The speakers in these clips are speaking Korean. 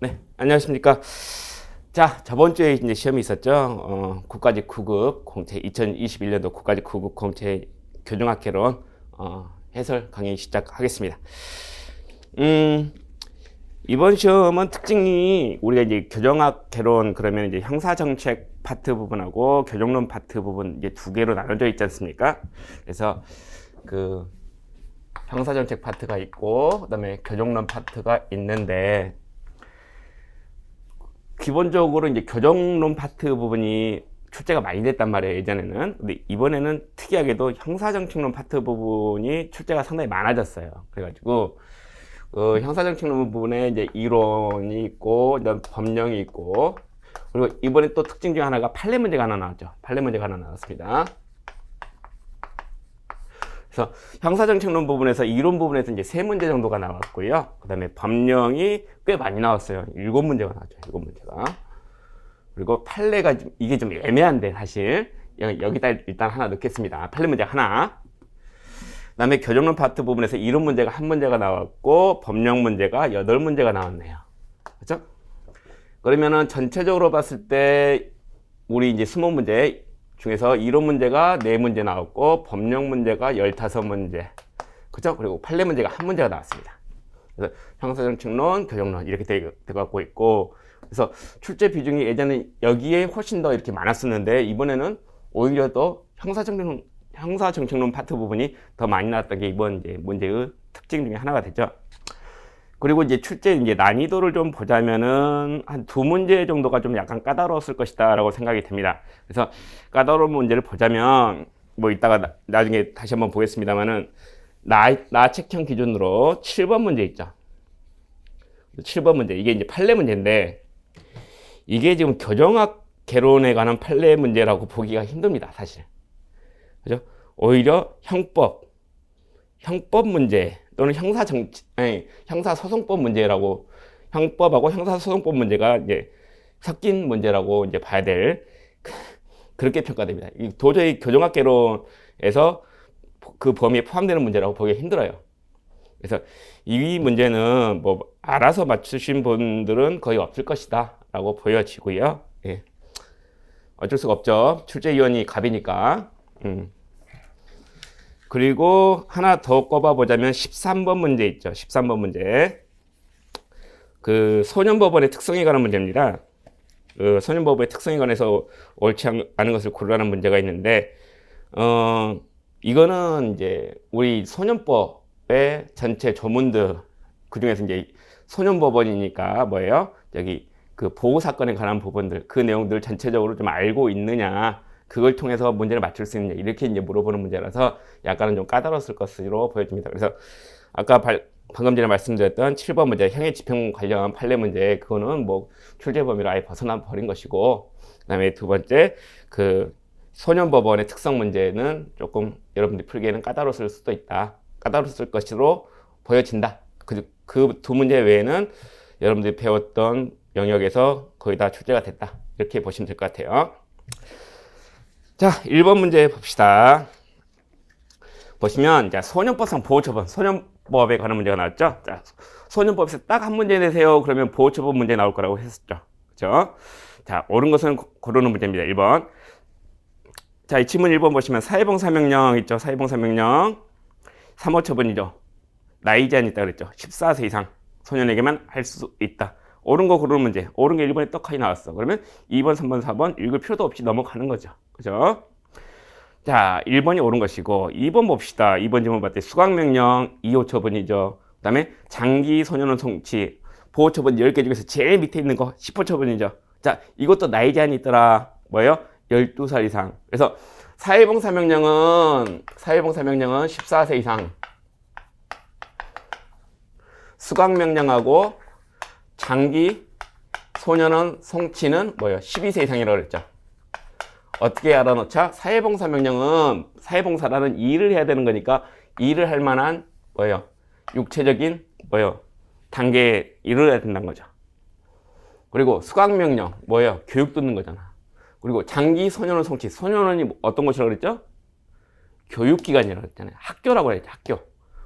네, 안녕하십니까. 자, 저번 주에 이제 시험이 있었죠. 국가직 9급 공채 2021년도 국가직 9급 공채 교정학개론 해설 강의 시작하겠습니다. 이번 시험은 특징이 우리가 이제 교정학개론 그러면 이제 형사정책 파트 부분하고 교정론 파트 부분 이제 두 개로 나눠져 있지 않습니까? 그래서 그 형사정책 파트가 있고 그다음에 교정론 파트가 있는데 기본적으로 이제 교정론 파트 부분이 출제가 많이 됐단 말이에요, 예전에는. 근데 이번에는 특이하게도 형사정책론 파트 부분이 출제가 상당히 많아졌어요. 그래가지고 형사정책론 부분에 이제 이론이 있고, 그다음 법령이 있고, 그리고 이번에 또 특징 중 하나가 판례 문제가 하나 나왔죠. 판례 문제가 하나 나왔습니다. 그래서 형사정책론 부분에서 이론 부분에서 이제 3문제 정도가 나왔고요. 그 다음에 법령이 꽤 많이 나왔어요. 7문제가 나왔죠. 7문제가. 그리고 판례가 이게 좀 애매한데 사실 여기다 일단 하나 넣겠습니다. 판례 문제 하나. 그 다음에 교정론 파트 부분에서 이론 문제가 1문제가 나왔고 법령 문제가 8문제가 나왔네요. 그렇죠? 그러면은 전체적으로 봤을 때 우리 이제 20문제 중에서 이론 문제가 4문제 나왔고 법령 문제가 15문제, 그죠? 그리고 판례 문제가 1문제가 나왔습니다. 그래서 형사정책론, 교정론 이렇게 되고 있고, 그래서 출제 비중이 예전에 여기에 훨씬 더 이렇게 많았었는데 이번에는 오히려 더 형사정책론 파트 부분이 더 많이 나왔던 게 이번 이제 문제의 특징 중에 하나가 되죠. 그리고 이제 출제 이제 난이도를 좀 보자면은 한 2문제 정도가 좀 약간 까다로웠을 것이다라고 생각이 됩니다. 그래서 까다로운 문제를 보자면 뭐 이따가 나중에 다시 한번 보겠습니다만은 나 책형 기준으로 7번 문제 있죠. 7번 문제 이게 이제 판례 문제인데 이게 지금 교정학 개론에 관한 판례 문제라고 보기가 힘듭니다, 사실. 그죠? 오히려 형법 문제 또는 형사소송법 문제라고, 형법하고 형사소송법 문제가 이제 섞인 문제라고 이제 봐야 될, 그렇게 평가됩니다. 도저히 교정학개론에서 그 범위에 포함되는 문제라고 보기가 힘들어요. 그래서 이 문제는 뭐 알아서 맞추신 분들은 거의 없을 것이다 라고 보여지고요. 예. 어쩔 수가 없죠. 출제위원이 갑이니까. 그리고 하나 더 꼽아보자면 13번 문제 있죠. 13번 문제. 그 소년법원의 특성에 관한 문제입니다. 그 소년법원의 특성에 관해서 옳지 않은 것을 고르라는 문제가 있는데, 이거는 이제 우리 소년법의 전체 조문들, 그 중에서 이제 소년법원이니까 뭐예요? 여기 그 보호사건에 관한 부분들, 그 내용들 전체적으로 좀 알고 있느냐, 그걸 통해서 문제를 맞출 수 있느냐, 이렇게 이제 물어보는 문제라서 약간은 좀 까다로웠을 것으로 보여집니다. 그래서 아까 방금 전에 말씀드렸던 7번 문제, 형의 집행 관련 판례 문제, 그거는 뭐 출제 범위를 아예 벗어나 버린 것이고, 그 다음에 두 번째, 그 소년법원의 특성 문제는 조금 여러분들이 풀기에는 까다로웠을 수도 있다. 까다로웠을 것으로 보여진다. 그 두 문제 외에는 여러분들이 배웠던 영역에서 거의 다 출제가 됐다. 이렇게 보시면 될 것 같아요. 자, 1번 문제 봅시다. 보시면 이제 소년법상 보호처분, 소년법에 관한 문제가 나왔죠. 자, 소년법에서 딱 한 문제 내세요. 그러면 보호처분 문제 나올 거라고 했었죠. 그렇죠? 자, 옳은 것은 고르는 문제입니다. 1번. 자, 이 지문 1번 보시면 사회봉사명령 있죠. 사회봉사명령. 3호 처분이죠. 나이 제한이 있다 그랬죠. 14세 이상 소년에게만 할 수 있다. 옳은 거 고르는 문제. 옳은 게 1번에 떡하니 나왔어. 그러면 2번, 3번, 4번 읽을 필요도 없이 넘어가는 거죠. 그죠? 자, 1번이 옳은 것이고 2번 봅시다. 2번 질문 봤더니 수강명령 2호 처분이죠. 그 다음에 장기 소년원 송치 보호 처분 10개 중에서 제일 밑에 있는 거 10호 처분이죠. 자, 이것도 나이 제한이 있더라. 뭐예요? 12살 이상. 그래서 사회봉사명령은 14세 이상. 수강명령하고 장기 소년원 송치는 뭐예요? 12세 이상이라고 그랬죠. 어떻게 알아놓자? 사회봉사명령은 사회봉사라는 일을 해야 되는 거니까 일을 할 만한 뭐예요? 육체적인 뭐예요? 단계에 이르러야 된다는 거죠. 그리고 수강명령 뭐예요? 교육 듣는 거잖아. 그리고 장기 소년원 송치, 소년원이 어떤 곳이라고 그랬죠? 교육기관이라고 그랬잖아요. 학교라고 그랬죠. 학교.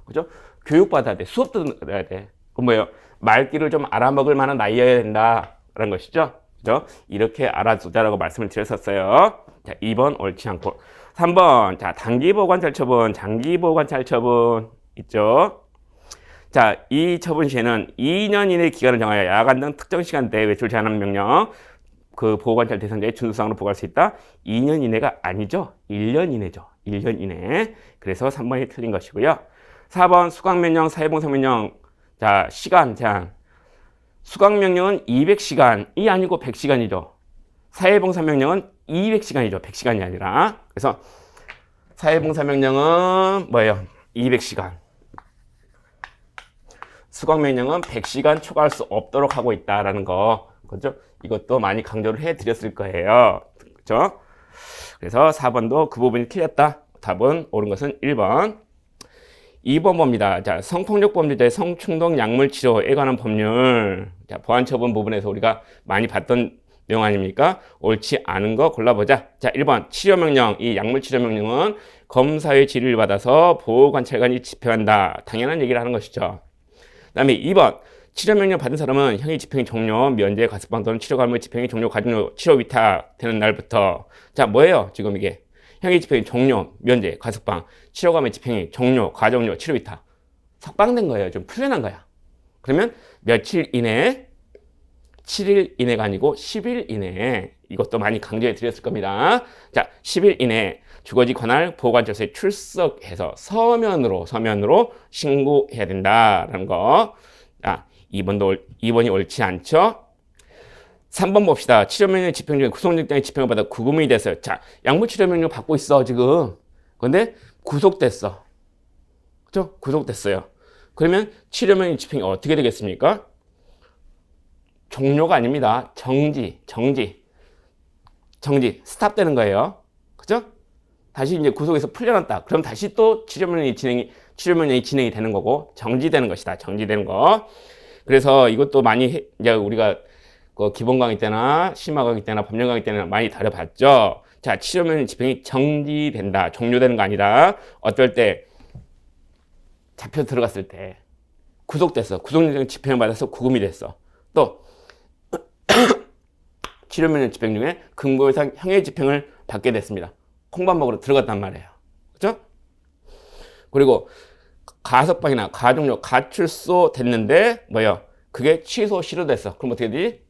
그죠? 교육받아야 돼. 수업 들어야 돼. 그럼 뭐예요? 말귀를 좀 알아먹을 만한 나이여야 된다라는 것이죠. 그죠? 이렇게 알아두자라고 말씀을 드렸었어요. 자, 2번 옳지 않고. 3번, 자, 단기 보관찰 처분, 장기 보관찰 처분 있죠. 자, 이 처분 시에는 2년 이내 기간을 정하여 야간 등 특정 시간대에 외출 제한하는 명령, 그 보호관찰 대상자의 준수사항으로 보고할 수 있다. 2년 이내가 아니죠. 1년 이내죠. 1년 이내. 그래서 3번이 틀린 것이고요. 4번 수강명령, 사회봉사명령. 자, 시간 제한. 수강명령은 200시간이 아니고 100시간이죠. 사회봉사명령은 200시간이죠. 100시간이 아니라. 그래서 사회봉사명령은 뭐예요? 200시간. 수강명령은 100시간 초과할 수 없도록 하고 있다라는 거. 그죠? 이것도 많이 강조를 해 드렸을 거예요. 그죠? 그래서 4번도 그 부분이 틀렸다. 답은 옳은 것은 1번. 2번 봅니다. 자, 성폭력 범죄자의 성충동 약물 치료에 관한 법률. 자, 보안 처분 부분에서 우리가 많이 봤던 내용 아닙니까? 옳지 않은 거 골라보자. 자, 1번 치료명령. 이 약물 치료명령은 검사의 지휘를 받아서 보호관찰관이 집행한다. 당연한 얘기를 하는 것이죠. 그 다음에 2번 치료명령 받은 사람은 형의 집행이 종료, 면제, 가석방 또는 치료감의 집행이 종료, 가중료, 치료 위탁되는 날부터. 자, 뭐예요? 지금 이게 형의 집행이 종료, 면제, 가석방, 치료감의 집행이 종료, 가중료, 치료 위탁. 석방된 거예요. 좀 풀려난 거야. 그러면 며칠 이내, 7일 이내가 아니고 10일 이내. 이것도 많이 강조해 드렸을 겁니다. 자, 10일 이내 주거지 관할 보호관찰소에 출석해서 서면으로 신고해야 된다라는 거. 자, 2번이 옳지 않죠? 3번 봅시다. 치료명령 집행 중에 구속영장의 집행을 받아 구금이 됐어요. 자, 약물 치료명령 받고 있어, 지금. 근데 구속됐어. 그죠? 구속됐어요. 그러면 치료명령 집행이 어떻게 되겠습니까? 종료가 아닙니다. 정지, 스탑되는 거예요. 그죠? 다시 이제 구속에서 풀려났다. 그럼 다시 또 치료명령이 진행이 되는 거고, 정지되는 것이다. 정지되는 거. 그래서 이것도 많이 이제 우리가 그 기본 강의 때나 심화 강의 때나 법령 강의 때나 많이 다뤄봤죠. 자, 치료명령 집행이 정지된다. 종료되는 거 아니라 어떨 때 잡혀 들어갔을 때 구속됐어. 구속영장 집행을 받아서 구금이 됐어. 또 치료명령 집행 중에 근거이상 형의 집행을 받게 됐습니다. 콩밥 먹으러 들어갔단 말이에요. 그죠? 그리고 가석방이나 가중료, 가출소 됐는데 뭐예요? 그게 취소 실효됐어. 그럼 어떻게 되지?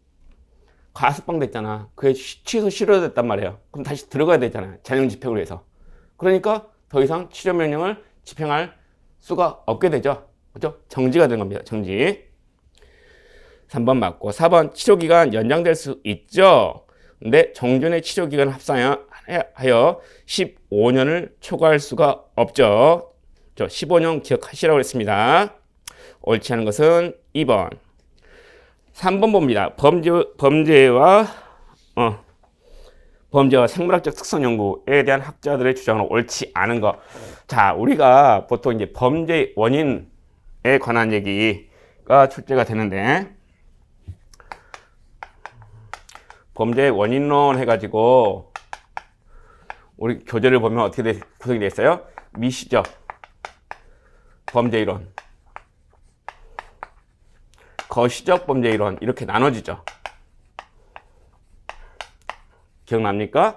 가석방 됐잖아. 그게 취소 실효됐단 말이에요. 그럼 다시 들어가야 되잖아요. 잔형 집행을 위해서. 그러니까 더 이상 치료명령을 집행할 수가 없게 되죠. 그죠? 정지가 된 겁니다. 정지. 3번 맞고 4번 치료기간 연장될 수 있죠. 근데 정전의 치료기간을 합산하여 15년을 초과할 수가 없죠. 15년 기억하시라고 했습니다. 옳지 않은 것은 2번. 3번 봅니다. 범죄와 생물학적 특성 연구에 대한 학자들의 주장은 옳지 않은 것. 자, 우리가 보통 이제 범죄 원인에 관한 얘기가 출제가 되는데, 범죄 원인론 해가지고 우리 교재를 보면 어떻게 구성이 되어 있어요? 미시적 범죄이론, 거시적 범죄이론 이렇게 나눠지죠. 기억납니까?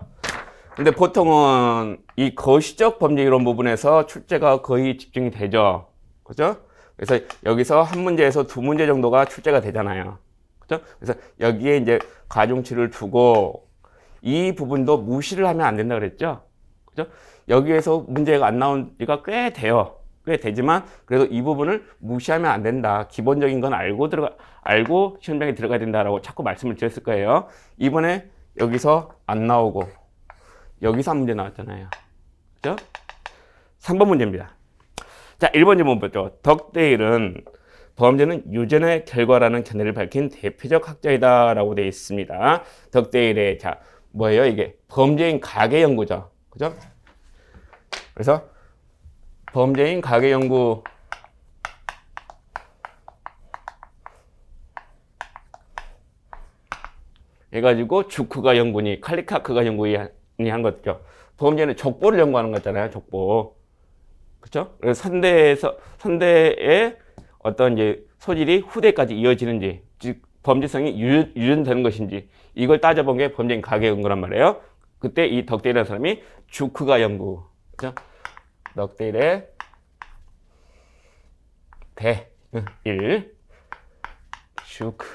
근데 보통은 이 거시적 범죄이론 부분에서 출제가 거의 집중이 되죠. 그죠? 그래서 여기서 한 문제에서 두 문제 정도가 출제가 되잖아요. 그죠? 그래서 여기에 이제 가중치를 두고 이 부분도 무시를 하면 안 된다 그랬죠? 그죠? 여기에서 문제가 안 나온 지가 꽤 돼요. 꽤 되지만 그래도 이 부분을 무시하면 안 된다. 기본적인 건 알고 시험장에 들어가야 된다라고 자꾸 말씀을 드렸을 거예요. 이번에 여기서 안 나오고 여기서 한 문제 나왔잖아요. 그죠? 3번 문제입니다. 자, 1번 질문 보죠. 덕데일은 범죄는 유전의 결과라는 견해를 밝힌 대표적 학자이다라고 되어 있습니다. 덕데일의 자, 뭐예요? 이게 범죄인 가계 연구죠. 그죠? 그래서 범죄인 가계 연구 해가지고 주크가 연구니 칼리카크가 연구니 한 거죠. 범죄는 족보를 연구하는 거잖아요. 족보. 그렇죠? 그래서 선대의 어떤 이제 소질이 후대까지 이어지는지, 즉 범죄성이 유전되는 것인지 이걸 따져본 게 범죄인 가계 연구란 말이에요. 그때 이 덕데일이라는 사람이 주크가 연구, 그죠? 덕데일의 대1 주크가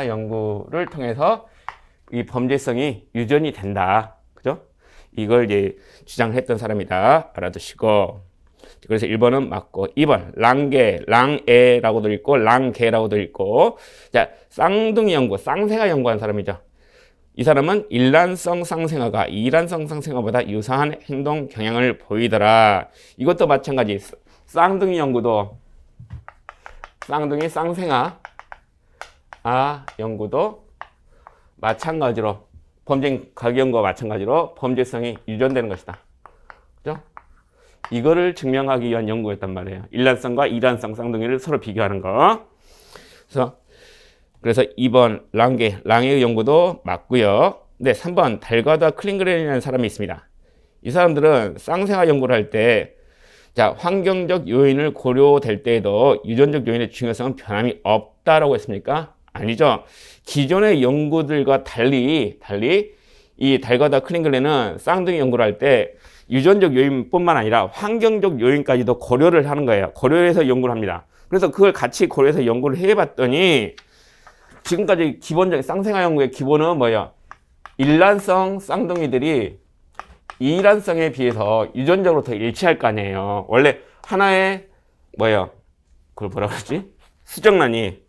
연구를 통해서 이 범죄성이 유전이 된다, 그죠? 이걸 이제 주장했던 사람이다 알아두시고, 그래서 1번은 맞고, 2번 랑게, 랑에라고도 읽고 랑게라고도 읽고. 자, 쌍둥이 연구, 쌍생아 연구한 사람이죠. 이 사람은 일란성 쌍생아가 이란성 쌍생아보다 유사한 행동 경향을 보이더라. 이것도 마찬가지. 쌍둥이 연구도, 쌍둥이 쌍생아 연구도 마찬가지로 범죄 가계 연구와 마찬가지로 범죄성이 유전되는 것이다, 그죠? 이거를 증명하기 위한 연구였단 말이에요. 일란성과 이란성 쌍둥이를 서로 비교하는 거. 그래서 2번 랑의 연구도 맞고요. 네, 3번 달가다 클링그렌이라는 사람이 있습니다. 이 사람들은 쌍생아 연구를 할 때, 자, 환경적 요인을 고려될 때에도 유전적 요인의 중요성은 변함이 없다라고 했습니까? 아니죠. 기존의 연구들과 달리 이 달가다 클링글렌은 쌍둥이 연구를 할 때 유전적 요인뿐만 아니라 환경적 요인까지도 고려를 하는 거예요. 고려해서 연구를 합니다. 그래서 그걸 같이 고려해서 연구를 해봤더니 지금까지 기본적인 쌍생아 연구의 기본은 뭐예요? 일란성 쌍둥이들이 이란성에 비해서 유전적으로 더 일치할 거 아니에요. 원래 하나의 뭐예요? 그걸 뭐라 그러지? 수정란이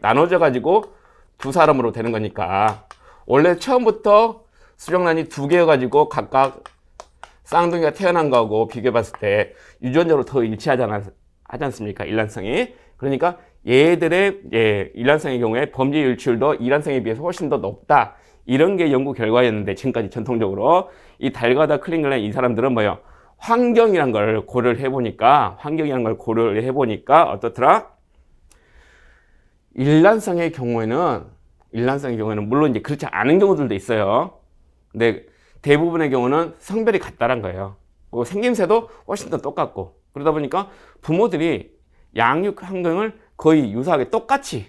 나눠져 가지고 두 사람으로 되는 거니까, 원래 처음부터 수정란이 두 개여가지고 각각 쌍둥이가 태어난 거하고 비교해 봤을 때 유전적으로 더 일치하지 않습니까? 일란성이. 그러니까 얘들의 일란성의 경우에 범죄 일치율도 이란성에 비해서 훨씬 더 높다, 이런 게 연구 결과였는데, 지금까지 전통적으로 이 달가다 클링글렌 이 사람들은 뭐예요? 환경이란 걸 고려를 해보니까 어떻더라? 일란성의 경우에는 물론 이제 그렇지 않은 경우들도 있어요. 근데 대부분의 경우는 성별이 같다란 거예요. 그리고 생김새도 훨씬 더 똑같고, 그러다 보니까 부모들이 양육 환경을 거의 유사하게 똑같이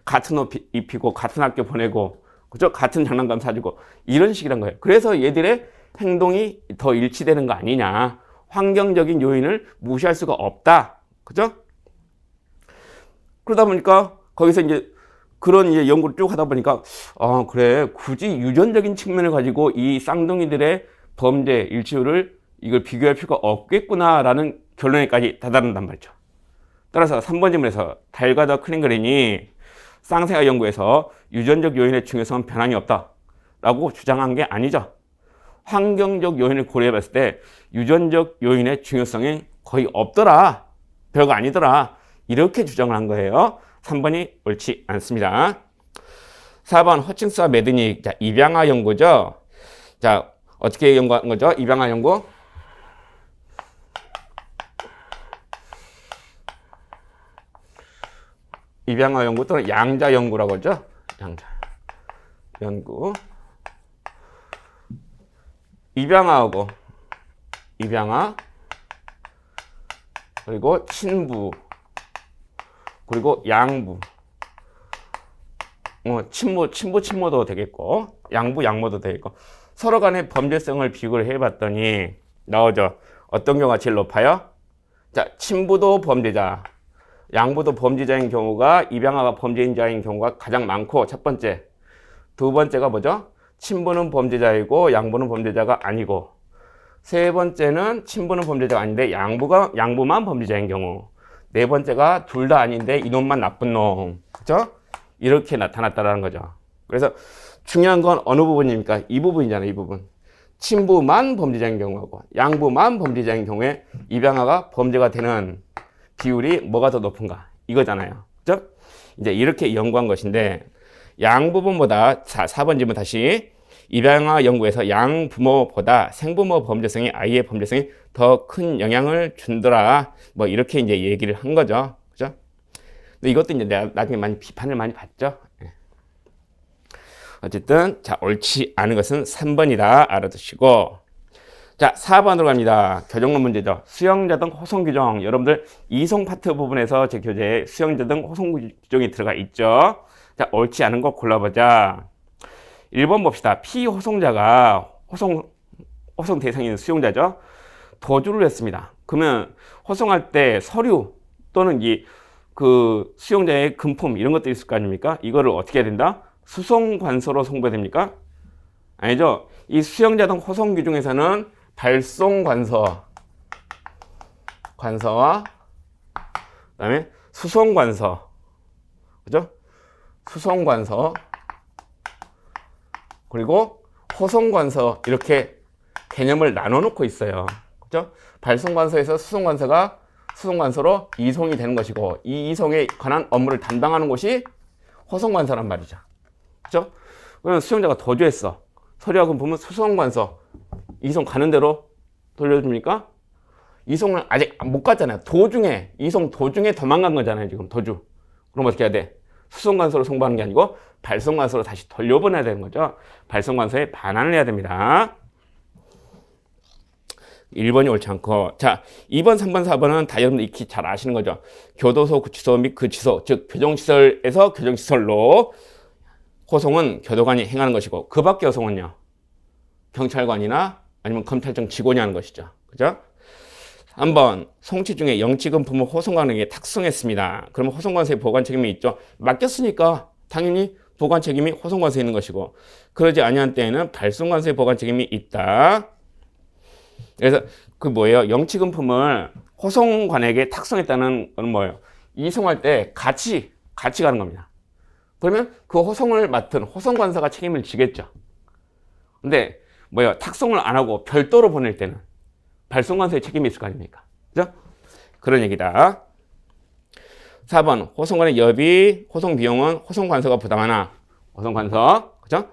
같은 옷 입히고 같은 학교 보내고, 그죠? 같은 장난감 사주고 이런 식이란 거예요. 그래서 얘들의 행동이 더 일치되는 거 아니냐. 환경적인 요인을 무시할 수가 없다, 그죠? 그러다 보니까 거기서 이제 그런 이제 연구를 쭉 하다 보니까, 그래, 굳이 유전적인 측면을 가지고 이 쌍둥이들의 범죄 일치율을 이걸 비교할 필요가 없겠구나라는 결론에까지 다다른단 말이죠. 따라서 3번 질문에서 달가다 클링그렌이 쌍생아 연구에서 유전적 요인의 중요성은 변함이 없다라고 주장한 게 아니죠. 환경적 요인을 고려해 봤을 때 유전적 요인의 중요성이 거의 없더라, 별거 아니더라, 이렇게 주장을 한 거예요. 3번이 옳지 않습니다. 4번 허칭스와 매드닉, 자, 입양아 연구죠. 자, 어떻게 연구한 거죠? 입양아 연구. 입양아 연구 또는 양자 연구라고 하죠. 양자 연구. 입양아 그리고 친부 그리고 양부, 친모도 되겠고, 양모도 되겠고, 서로 간의 범죄성을 비교를 해봤더니 나오죠. 어떤 경우가 제일 높아요? 자, 친부도 범죄자, 양부도 범죄자인 경우가, 입양아가 범죄자인 경우가 가장 많고, 첫 번째. 두 번째가 뭐죠? 친부는 범죄자이고 양부는 범죄자가 아니고, 세 번째는 친부는 범죄자가 아닌데 양부만 범죄자인 경우, 네 번째가 둘 다 아닌데 이놈만 나쁜 놈, 그죠? 이렇게 나타났다라는 거죠. 그래서 중요한 건 어느 부분입니까? 이 부분이잖아요. 이 부분. 친부만 범죄자인 경우하고 양부만 범죄자인 경우에 입양아가 범죄가 되는 비율이 뭐가 더 높은가, 이거잖아요. 그죠? 이제 이렇게 연구한 것인데, 양부모보다 4번 질문 다시, 입양아 연구에서 양부모보다 생부모 범죄성이 아이의 범죄성이 더 큰 영향을 준더라, 뭐 이렇게 이제 얘기를 한 거죠. 그죠? 근데 이것도 이제 내가 나중에 비판을 많이 받죠. 어쨌든 자, 옳지 않은 것은 3번이다 알아두시고, 자, 4번으로 갑니다. 교정론 문제죠. 수영자 등 호송 규정. 여러분들 이송 파트 부분에서 제 교재에 수영자 등 호송 규정이 들어가 있죠. 자, 옳지 않은 거 골라보자. 1번 봅시다. 피호송자가 호송 대상인 수용자죠. 도주를 했습니다. 그러면 호송할 때 서류 또는 그 수용자의 금품 이런 것들이 있을 거 아닙니까? 이거를 어떻게 해야 된다? 수송관서로 송부해야 됩니까? 아니죠. 이 수용자 등 호송 규정에서는 발송관서와 그다음에 수송관서, 그죠? 수송관서 그리고 호송관서 이렇게 개념을 나눠 놓고 있어요. 그죠? 발송관서에서 수송관서로 이송이 되는 것이고, 이 이송에 관한 업무를 담당하는 곳이 호송관서란 말이죠. 그죠? 그러면 수용자가 도주했어. 서류하고 보면 수송관서 이송 가는 대로 돌려줍니까? 이송을 아직 못 갔잖아요. 이송 도중에 도망간 거잖아요. 지금 도주. 그럼 어떻게 해야 돼? 수송관서로 송부하는 게 아니고 발송관서로 다시 돌려보내야 되는 거죠. 발송관서에 반환을 해야 됩니다. 1번이 옳지 않고, 자, 2번, 3번, 4번은 다 여러분들 익히 잘 아시는 거죠. 교도소, 구치소 및 그 취소, 즉 교정시설에서 교정시설로 호송은 교도관이 행하는 것이고, 그 밖의 호송은요, 경찰관이나 아니면 검찰청 직원이 하는 것이죠. 그죠? 3번, 송치 중에 영치금품을 호송관에게 탁송했습니다. 그러면 호송관서의 보관 책임이 있죠. 맡겼으니까 당연히 보관 책임이 호송관서에 있는 것이고, 그러지 아니한 때에는 발송관서의 보관 책임이 있다. 그래서 그 뭐예요? 영치금품을 호송관에게 탁송했다는 건 뭐예요? 이송할 때 같이 가는 겁니다. 그러면 그 호송을 맡은 호송관서가 책임을 지겠죠. 근데 뭐예요? 탁송을 안 하고 별도로 보낼 때는 발송관서의 책임이 있을 거 아닙니까? 그죠? 그런 얘기다. 4번, 호송관의 여비, 호송 비용은 호송관서가 부담하나? 호송관서, 그죠?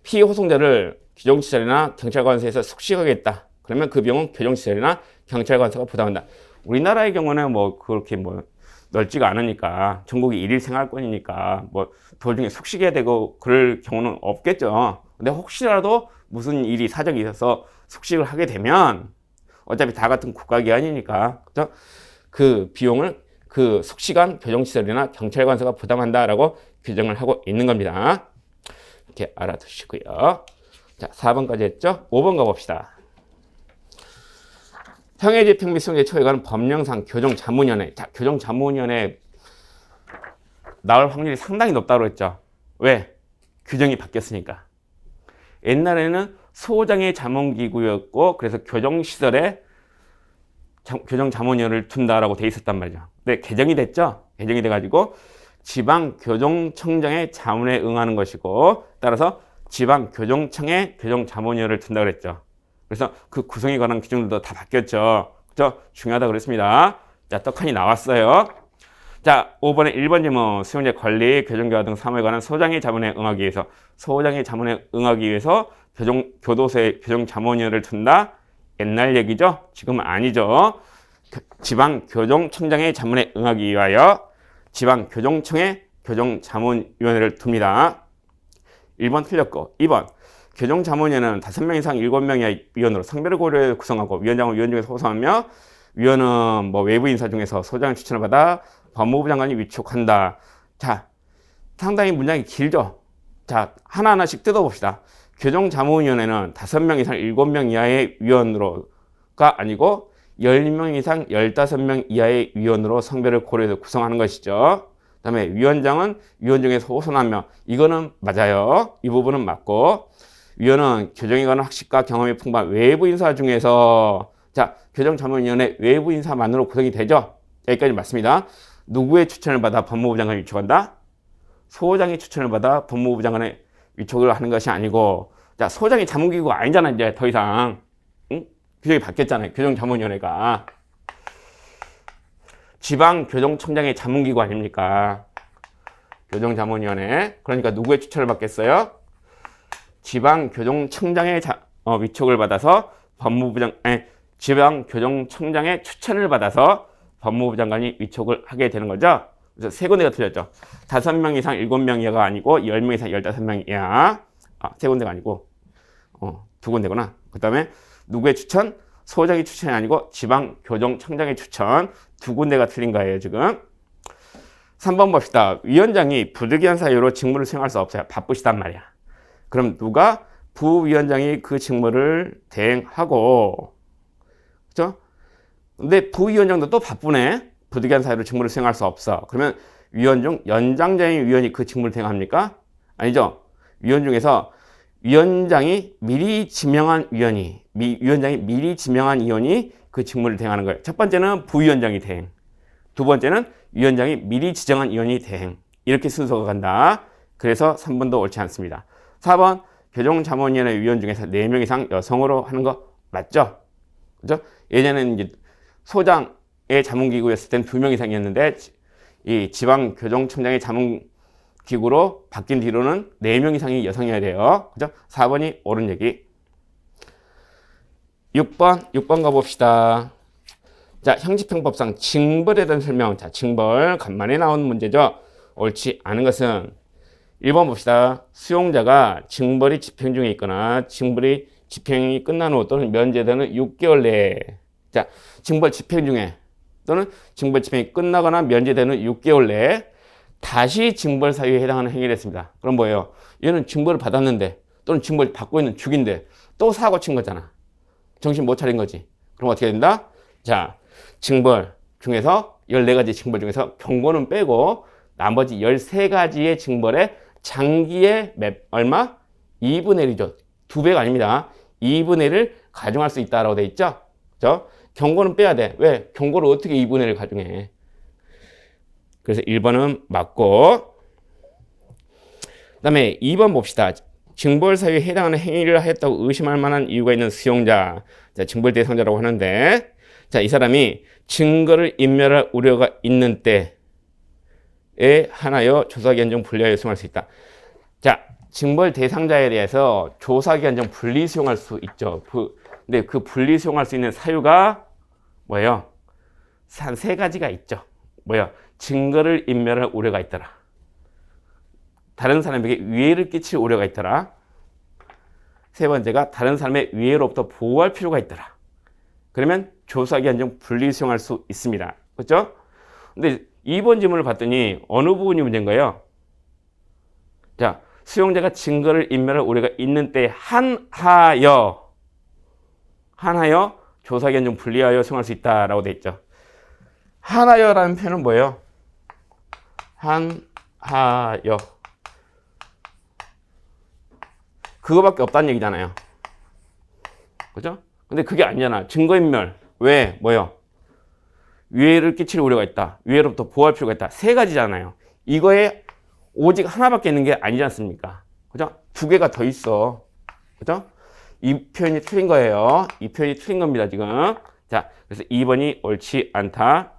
피호송자를 규정시설이나 경찰관서에서 숙식하겠다. 그러면 그 비용은 교정시설이나 경찰관서가 부담한다. 우리나라의 경우는 뭐 그렇게 뭐 넓지가 않으니까, 전국이 일일 생활권이니까 뭐 도중에 숙식해야 되고 그럴 경우는 없겠죠. 근데 혹시라도 무슨 일이 사정이 있어서 숙식을 하게 되면 어차피 다 같은 국가기관이니까, 그죠? 그 비용을 그 숙식한 교정시설이나 경찰관서가 부담한다라고 규정을 하고 있는 겁니다. 이렇게 알아두시고요. 자, 4번까지 했죠? 5번 가봅시다. 형해집행 및 수용자의 처우에 관한 법령상 교정자문위원회. 자, 교정자문위원회 나올 확률이 상당히 높다고 했죠. 왜? 규정이 바뀌었으니까. 옛날에는 소장의 자문기구였고, 그래서 교정시설에 교정자문위원회를 둔다라고 돼 있었단 말이죠. 근데 개정이 됐죠. 개정이 돼가지고 지방교정청장의 자문에 응하는 것이고, 따라서 지방교정청에 교정자문위원회를 둔다고 그랬죠. 그래서 그 구성에 관한 규정들도 다 바뀌었죠. 그죠? 중요하다 그랬습니다. 자, 떡하니 나왔어요. 자, 5번에 1번 질문. 수용자 관리, 교정교화 등 사무에 관한 소장의 자문에 응하기 위해서, 소장의 자문에 응하기 위해서 교도소에 교정자문위원회를 둔다? 옛날 얘기죠? 지금은 아니죠. 지방교정청장의 자문에 응하기 위하여 지방교정청에 교정자문위원회를 둡니다. 1번 틀렸고, 2번. 교정자문위원회는 5명 이상 7명 이하의 위원으로 성별을 고려해 구성하고, 위원장은 위원 중에서 호송하며, 위원은 뭐 외부 인사 중에서 소장의 추천을 받아 법무부 장관이 위촉한다. 자, 상당히 문장이 길죠? 자, 하나하나씩 뜯어봅시다. 교정자문위원회는 5명 이상 7명 이하의 위원으로가 아니고 10명 이상 15명 이하의 위원으로 성별을 고려해서 구성하는 것이죠. 그 다음에 위원장은 위원 중에서 호선하며, 이거는 맞아요. 이 부분은 맞고, 위원은 교정에 관한 학식과 경험이 풍부한 외부 인사 중에서, 자, 교정자문위원회 외부 인사만으로 구성이 되죠. 여기까지 맞습니다. 누구의 추천을 받아 법무부 장관이 위촉한다? 소장의 추천을 받아 법무부 장관의 위촉을 하는 것이 아니고, 자, 소장이 자문기구가 아니잖아, 이제 더 이상. 응? 규정이 바뀌었잖아요. 교정자문위원회가. 지방교정청장의 자문기구 아닙니까? 교정자문위원회. 그러니까 누구의 추천을 받겠어요? 지방교정청장의 위촉을 받아서 지방교정청장의 추천을 받아서 법무부 장관이 위촉을 하게 되는 거죠. 그래서 세 군데가 틀렸죠. 5명 이상 7명 이하가 아니고 10명 이상 15명 이하. 세 군데가 아니고 두 군데구나. 그 다음에 누구의 추천? 소장의 추천이 아니고 지방교정청장의 추천. 두 군데가 틀린 거예요, 지금. 3번 봅시다. 위원장이 부득이한 사유로 직무를 수행할 수 없어요. 바쁘시단 말이야. 그럼 누가? 부위원장이 그 직무를 대행하고, 그죠? 근데 부위원장도 또 바쁘네. 부득이한 사유로 직무를 수행할 수 없어. 그러면 위원 중 연장자인 위원이 그 직무를 대행합니까? 아니죠. 위원 중에서 위원장이 미리 지명한 위원이 그 직무를 대행하는 거예요. 첫 번째는 부위원장이 대행. 두 번째는 위원장이 미리 지정한 위원이 대행. 이렇게 순서가 간다. 그래서 3번도 옳지 않습니다. 4번 교정자문위원회 위원 중에서 4명 이상 여성으로 하는 거 맞죠? 그죠? 예전에는 이제 소장의 자문기구였을 땐 2명 이상이었는데 이 지방교정청장의 자문기구로 바뀐 뒤로는 4명 이상이 여성이어야 돼요. 그죠? 4번이 옳은 얘기. 6번 가봅시다. 자, 형집행법상 징벌에 대한 설명. 자, 징벌 간만에 나온 문제죠. 옳지 않은 것은 1번 봅시다. 수용자가 징벌이 집행 중에 있거나 징벌이 집행이 끝난 후 또는 면제되는 6개월 내에, 자, 징벌 집행 중에 또는 징벌 집행이 끝나거나 면제되는 6개월 내에 다시 징벌 사유에 해당하는 행위를 했습니다. 그럼 뭐예요? 얘는 징벌을 받았는데 또는 징벌 받고 있는 중인데 또 사고 친 거잖아. 정신 못 차린 거지. 그럼 어떻게 된다? 자, 징벌 중에서 14가지 징벌 중에서 경고는 빼고 나머지 13가지의 징벌에 장기의 얼마? 2분의 1이죠. 2배가 아닙니다. 2분의 1을 가중할 수 있다라고 돼 있죠. 그죠? 경고는 빼야 돼. 왜? 경고를 어떻게 2분의 1을 가중해? 그래서 1번은 맞고, 그 다음에 2번 봅시다. 징벌 사유에 해당하는 행위를 하였다고 의심할 만한 이유가 있는 수용자. 자, 징벌 대상자라고 하는데, 자, 이 사람이 증거를 인멸할 우려가 있는 때에 한하여 조사기한 중 분리하여 수용할 수 있다. 자, 징벌 대상자에 대해서 조사기한 중 분리 수용할 수 있죠. 근데 그 분리 수용할 수 있는 사유가 뭐예요? 한 3가지가 있죠. 뭐예요? 증거를 인멸할 우려가 있더라. 다른 사람에게 위해를 끼칠 우려가 있더라. 세 번째가 다른 사람의 위해로부터 보호할 필요가 있더라. 그러면 조사기한 중 분리 수용할 수 있습니다. 그렇죠? 근데 2번 질문을 봤더니 어느 부분이 문제인 거예요? 자, 수용자가 증거를 인멸할 우려가 있는 때에 한하여 조사기한 중 분리하여 수용할 수 있다라고 돼 있죠. 한하여라는 표현은 뭐예요? 한하여. 그거밖에 없다는 얘기잖아요. 그죠? 근데 그게 아니잖아. 증거인멸. 왜? 뭐요? 위해를 끼칠 우려가 있다. 위해로부터 보호할 필요가 있다. 3가지잖아요. 이거에 오직 하나밖에 있는 게 아니지 않습니까? 그죠? 2개가 더 있어. 그죠? 이 표현이 틀린 거예요. 이 표현이 틀린 겁니다, 지금. 자, 그래서 2번이 옳지 않다.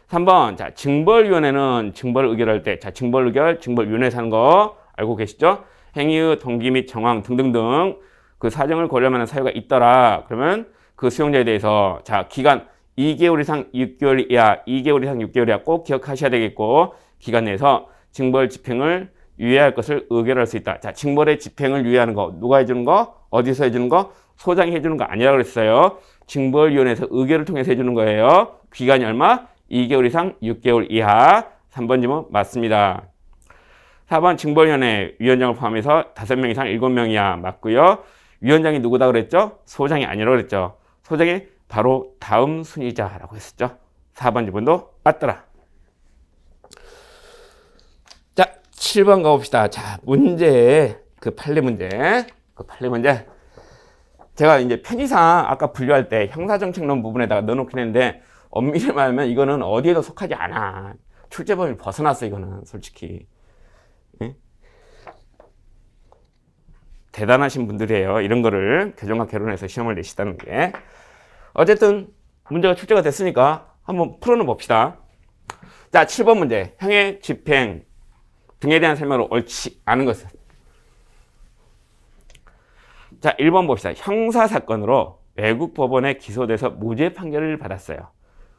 3번. 자, 징벌위원회는 징벌 의결할 때, 자, 징벌 의결, 징벌위원회에서 하는 거 알고 계시죠? 행위의 동기 및 정황 등등등 그 사정을 고려할 만한 사유가 있더라. 그러면 그 수용자에 대해서 자, 기간 2개월 이상 6개월 이하, 2개월 이상 6개월 이하 꼭 기억하셔야 되겠고, 기간 내에서 징벌 집행을 유예할 것을 의결할 수 있다. 자, 징벌의 집행을 유예하는 거 누가 해주는 거? 어디서 해주는 거? 소장이 해주는 거 아니라고 그랬어요. 징벌위원회에서 의결을 통해서 해주는 거예요. 기간이 얼마? 2개월 이상 6개월 이하. 3번 질문 맞습니다. 4번 징벌위원회 위원장을 포함해서 5명 이상 7명 이하 맞고요. 위원장이 누구다 그랬죠? 소장이 아니라고 그랬죠. 소장이 바로 다음 순위자라고 했었죠. 4번 질문도 맞더라. 자, 7번 가봅시다. 자, 문제, 그 판례 문제. 제가 이제 편의상 아까 분류할 때 형사정책론 부분에다가 넣어놓긴 했는데, 엄밀히 말하면 이거는 어디에도 속하지 않아. 출제 범위를 벗어났어, 이거는 솔직히. 예? 대단하신 분들이에요. 이런 거를 교정과 결혼해서 시험을 내시다는 게. 어쨌든 문제가 출제가 됐으니까 한번 풀어는 봅시다. 자, 7번 문제. 형의 집행 등에 대한 설명으로 옳지 않은 것은. 자, 1번 봅시다. 형사사건으로 외국 법원에 기소돼서 무죄 판결을 받았어요.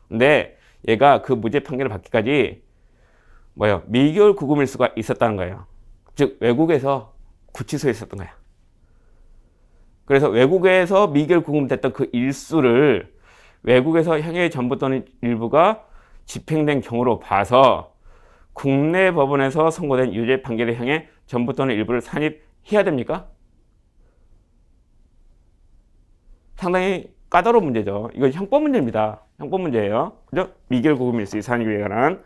근데 얘가 그 무죄 판결을 받기까지 뭐예요? 미결 구금일 수가 있었다는 거예요. 즉 외국에서 구치소에 있었던 거야. 그래서 외국에서 미결 구금됐던 그 일수를 외국에서 형의 전부 또는 일부가 집행된 경우로 봐서 국내 법원에서 선고된 유죄 판결의 형의 전부 또는 일부를 산입해야 됩니까? 상당히 까다로운 문제죠. 이건 형법 문제입니다. 형법 문제예요. 그죠? 미결 구금 일수의 산입에 관한.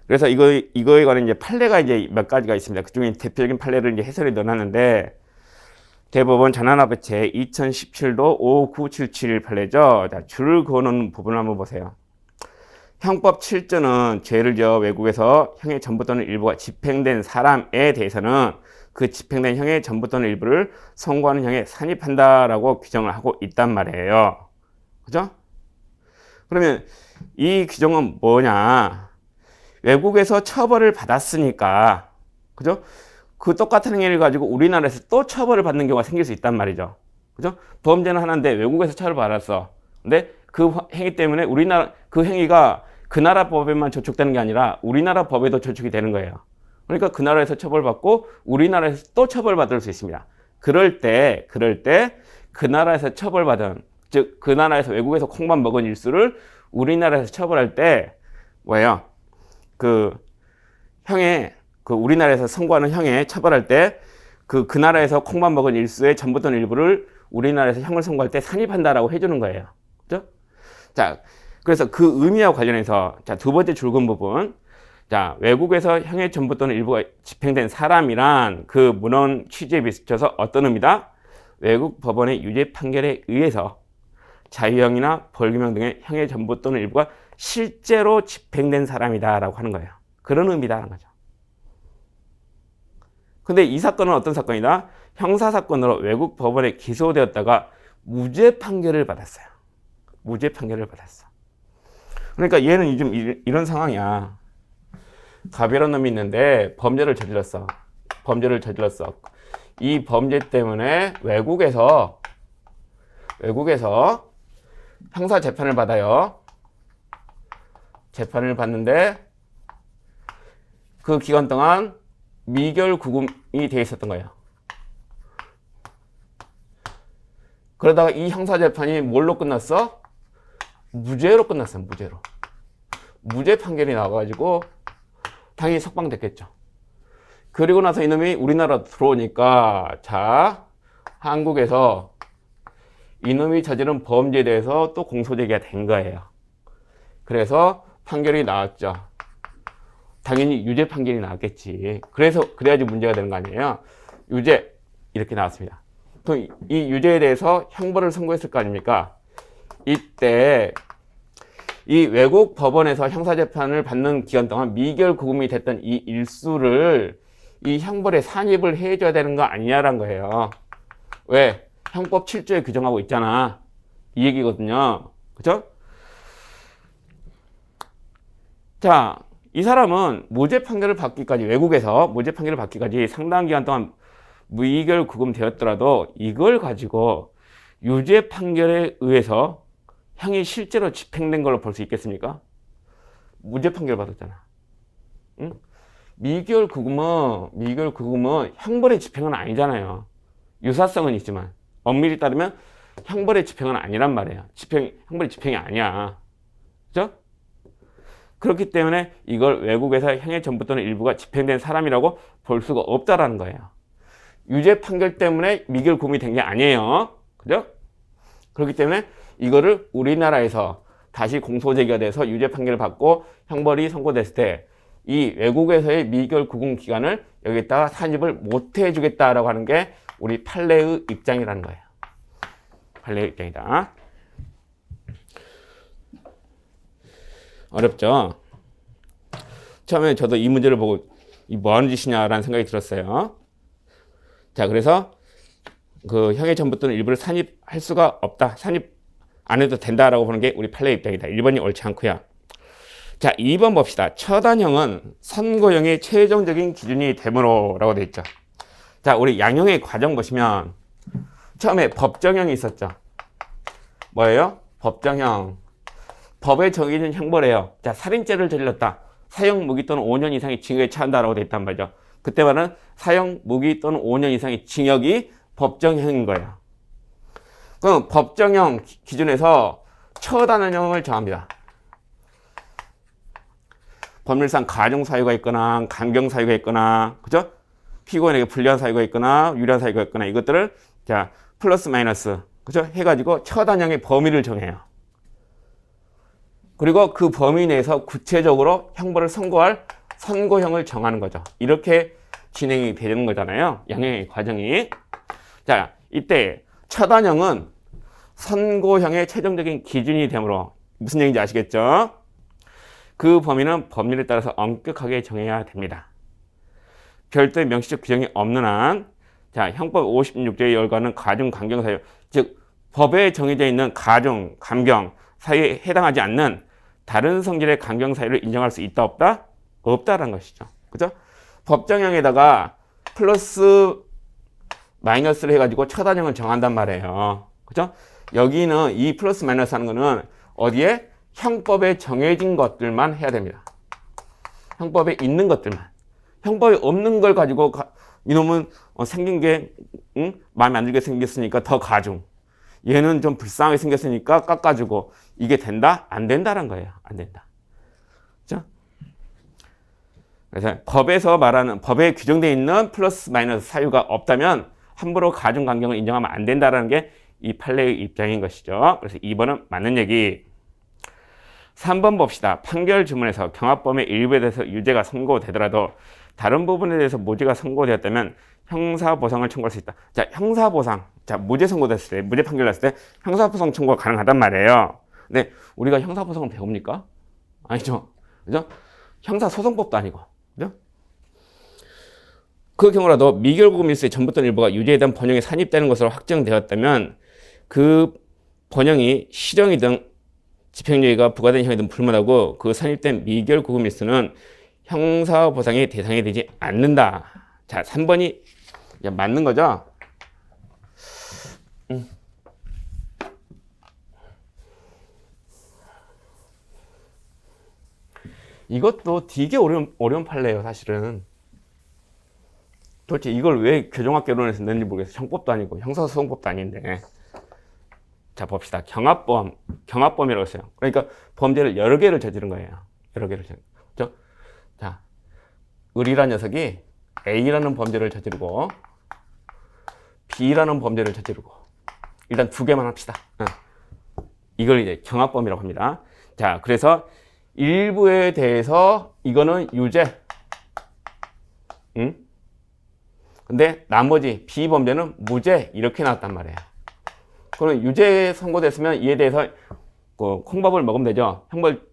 그래서 이거에 관한 이제 판례가 이제 몇 가지가 있습니다. 그 중에 대표적인 판례를 이제 해설에 넣어놨는데, 대법원 전환합의 제 2017도 5977 판례죠. 자, 줄을 그어놓은 부분을 한번 보세요. 형법 7조는 죄를 지어 외국에서 형의 전부 또는 일부가 집행된 사람에 대해서는 그 집행된 형의 전부 또는 일부를 선고하는 형에 산입한다라고 규정을 하고 있단 말이에요. 그죠? 그러면 이 규정은 뭐냐? 외국에서 처벌을 받았으니까, 그죠? 그 똑같은 행위를 가지고 우리나라에서 또 처벌을 받는 경우가 생길 수 있단 말이죠. 그죠? 범죄는 하나인데 외국에서 처벌을 받았어. 근데 그 행위 때문에 그 행위가 그 나라 법에만 저촉되는 게 아니라 우리나라 법에도 저촉이 되는 거예요. 그러니까 그 나라에서 처벌받고 우리나라에서 또 처벌받을 수 있습니다. 그럴 때 그 나라에서 처벌받은, 즉 그 나라에서 외국에서 콩만 먹은 일수를 우리나라에서 처벌할 때 뭐예요? 그 우리나라에서 선고하는 형에 처벌할 때 그 나라에서 콩만 먹은 일수의 전부 또는 일부를 우리나라에서 형을 선고할 때 산입한다라고 해주는 거예요. 그죠? 자, 그래서 그 의미와 관련해서 자, 두 번째 줄근 부분. 자, 외국에서 형의 전부 또는 일부가 집행된 사람이란 그 문헌 취지에 비춰서 어떤 의미다? 외국 법원의 유죄 판결에 의해서 자유형이나 벌금형 등의 형의 전부 또는 일부가 실제로 집행된 사람이다라고 하는 거예요. 그런 의미다라는 거죠. 근데 이 사건은 어떤 사건이다? 형사사건으로 외국 법원에 기소되었다가 무죄 판결을 받았어요. 무죄 판결을 받았어. 그러니까 얘는 좀 이런 상황이야. 가벼운 놈이 있는데 범죄를 저질렀어. 이 범죄 때문에 외국에서 형사 재판을 받아요. 재판을 받는데 그 기간 동안 미결 구금이 돼 있었던 거예요. 그러다가 이 형사 재판이 뭘로 끝났어? 무죄로 끝났어. 무죄 판결이 나와가지고 당연히 석방됐겠죠. 그리고 나서 이놈이 우리나라 들어오니까 자, 한국에서 이놈이 저지른 범죄에 대해서 또 공소제기가 된 거예요. 그래서 판결이 나왔죠. 당연히 유죄 판결이 나왔겠지. 그래야지 문제가 되는 거 아니에요. 유죄 이렇게 나왔습니다. 그럼 이 유죄에 대해서 형벌을 선고했을 거 아닙니까? 이때 이 외국 법원에서 형사재판을 받는 기간 동안 미결 구금이 됐던 이 일수를 이 형벌에 산입을 해줘야 되는 거 아니냐라는 거예요. 왜? 형법 7조에 규정하고 있잖아. 이 얘기거든요. 그죠? 자, 이 사람은 무죄 판결을 받기까지, 외국에서 무죄 판결을 받기까지 상당한 기간 동안 무의결 구금되었더라도 이걸 가지고 유죄 판결에 의해서 형이 실제로 집행된 걸로 볼 수 있겠습니까? 무죄 판결 받았잖아. 응? 미결 구금은 형벌의 집행은 아니잖아요. 유사성은 있지만 엄밀히 따르면 형벌의 집행은 아니란 말이에요. 형벌의 집행이 아니야. 그죠? 그렇기 때문에 이걸 외국에서 형의 전부 또는 일부가 집행된 사람이라고 볼 수가 없다라는 거예요. 유죄 판결 때문에 미결 구금이 된 게 아니에요. 그죠? 그렇기 때문에 이거를 우리나라에서 다시 공소제기가 돼서 유죄 판결을 받고 형벌이 선고됐을 때 이 외국에서의 미결 구금 기간을 여기다가 산입을 못 해주겠다라고 하는 게 우리 판례의 입장이라는 거예요. 판례의 입장이다. 어렵죠? 처음에 저도 이 문제를 보고 이 뭐 하는 짓이냐라는 생각이 들었어요. 자, 그래서 그 형의 전부 또는 일부를 산입할 수가 없다. 산입 안 해도 된다라고 보는 게 우리 판례의 입장이다. 1번이 옳지 않고요. 자, 2번 봅시다. 처단형은 선고형의 최종적인 기준이 되므로라고 돼 있죠. 자, 우리 양형의 과정 보시면 처음에 법정형이 있었죠. 뭐예요? 법정형. 법에 정해진 형벌이에요. 자, 살인죄를 저질렀다. 사형, 무기 또는 5년 이상의 징역에 처한다라고 돼 있단 말이죠. 그때 말은 사형, 무기 또는 5년 이상의 징역이 법정형인 거예요. 그럼 법정형 기준에서 처단원형을 정합니다. 법률상 가중 사유가 있거나 강경 사유가 있거나, 그죠? 피고인에게 불리한 사유가 있거나 유리한 사유가 있거나 이것들을 자 플러스 마이너스, 그죠? 해가지고 처단형의 범위를 정해요. 그리고 그 범위 내에서 구체적으로 형벌을 선고할 선고형을 정하는 거죠. 이렇게 진행이 되는 거잖아요. 양형의 과정이. 자, 이때 처단형은 선고형의 최종적인 기준이 되므로 무슨 얘기인지 아시겠죠? 그 범위는 법률에 따라서 엄격하게 정해야 됩니다. 별도의 명시적 규정이 없는 한, 자, 형법 56조에 열거하는 가중, 감경 사유, 즉 법에 정해져 있는 가중, 감경 사유에 해당하지 않는 다른 성질의 감경 사유를 인정할 수 있다, 없다? 없다라는 것이죠. 그죠? 법정형에다가 플러스 마이너스를 해가지고 처단형을 정한단 말이에요. 그죠? 여기는 이 플러스 마이너스 하는 거는 어디에? 형법에 정해진 것들만 해야 됩니다. 형법에 있는 것들만. 형법에 없는 걸 가지고 이놈은 생긴 게 마음에 안 들게 생겼으니까 더 가중. 얘는 좀 불쌍하게 생겼으니까 깎아주고. 이게 된다? 안 된다는 거예요. 안 된다. 그죠? 그래서 법에서 말하는, 법에 규정되어 있는 플러스 마이너스 사유가 없다면 함부로 가중 감경을 인정하면 안 된다는 게 이 판례의 입장인 것이죠. 그래서 2번은 맞는 얘기. 3번 봅시다. 판결 주문에서 경합범의 일부에 대해서 유죄가 선고되더라도 다른 부분에 대해서 무죄가 선고되었다면 형사보상을 청구할 수 있다. 자, 형사보상. 자, 무죄 선고됐을 때, 무죄 판결 났을 때 형사보상 청구가 가능하단 말이에요. 근데 우리가 형사보상을 배웁니까? 아니죠. 그죠? 형사소송법도 아니고. 그죠? 그 경우라도 미결국 밀수의 전부 또는 일부가 유죄에 대한 번영에 산입되는 것으로 확정되었다면 그 번영이 실형이든 집행유예가 부과된 형이든 불문하고 그 산입된 미결국 밀수는 형사보상의 대상이 되지 않는다. 자, 3번이 맞는 거죠? 이것도 되게 어려운 판례예요, 사실은. 도대체 이걸 왜 교정학개론에서 냈는지 모르겠어요. 형법도 아니고 형사소송법도 아닌데. 자, 봅시다. 경합범이라고 했어요. 그러니까 범죄를 여러 개를 저지른 거예요. 여러 개를 저지른 거죠. 자, 을이라는 녀석이 A라는 범죄를 저지르고 B라는 범죄를 저지르고, 일단 두 개만 합시다. 이걸 이제 경합범이라고 합니다. 자, 그래서 일부에 대해서 이거는 유죄. 근데 나머지 비범죄는 무죄. 이렇게 나왔단 말이에요. 그럼 유죄 선고됐으면 이에 대해서 콩밥을 먹으면 되죠. 형벌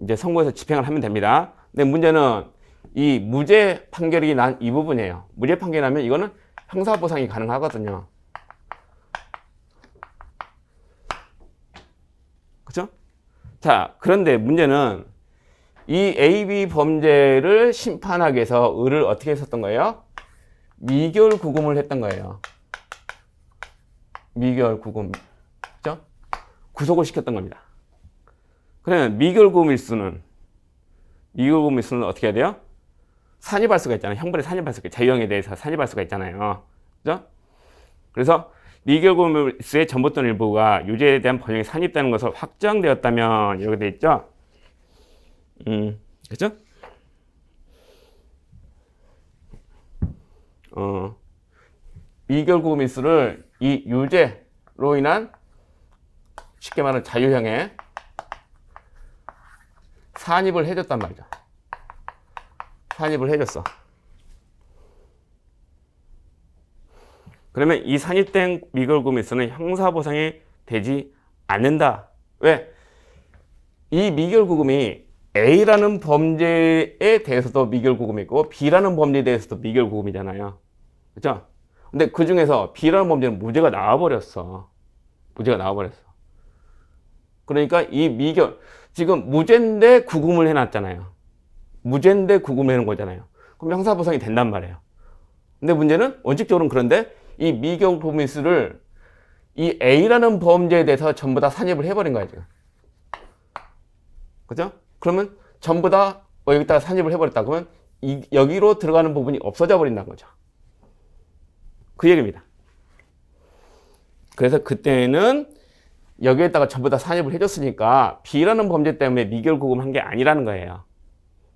이제 선고해서 집행을 하면 됩니다. 근데 문제는 이 무죄 판결이 난 이 부분이에요. 무죄 판결이 나면 이거는 형사보상이 가능하거든요. 그죠? 자, 그런데 문제는 이 AB 범죄를 심판하기 위해서 을을 어떻게 했었던 거예요? 미결구금을 했던 거예요. 미결구금. 그죠? 구속을 시켰던 겁니다. 그러면 미결구금일수는 어떻게 해야 돼요? 산입할 수가 있잖아요. 형벌에 산입할 수가 있잖아요. 자유형에 대해서 산입할 수가 있잖아요. 그죠? 그래서 미결구금일수의 전부 또는 일부가 유죄에 대한 번영이 산입되는 것으로 확정되었다면 이렇게 돼 있죠? 그죠? 미결구금일수를 이 유죄로 인한 쉽게 말하는 자유형에 산입을 해줬단 말이죠. 산입을 해줬어. 그러면 이 산입된 미결구금일수는 형사보상이 되지 않는다. 왜? 이 미결구금이 A라는 범죄에 대해서도 미결구금이 있고 B라는 범죄에 대해서도 미결구금이잖아요. 그렇죠? 근데 그 중에서 B라는 범죄는 무죄가 나와버렸어. 무죄가 나와버렸어. 그러니까 이 지금 무죄인데 구금을 해놨잖아요. 무죄인데 구금을 해놓은 거잖아요. 그럼 형사보상이 된단 말이에요. 근데 문제는 원칙적으로는 그런데 이 미결구금일수를 이 A라는 범죄에 대해서 전부 다 산입을 해버린 거야, 지금. 그죠? 그러면 전부 다 여기다가 산입을 해버렸다. 그러면 여기로 들어가는 부분이 없어져 버린다는 거죠. 그 얘기입니다. 그래서 그때는 여기에다가 전부 다 산입을 해줬으니까 B라는 범죄 때문에 미결 구금한 게 아니라는 거예요.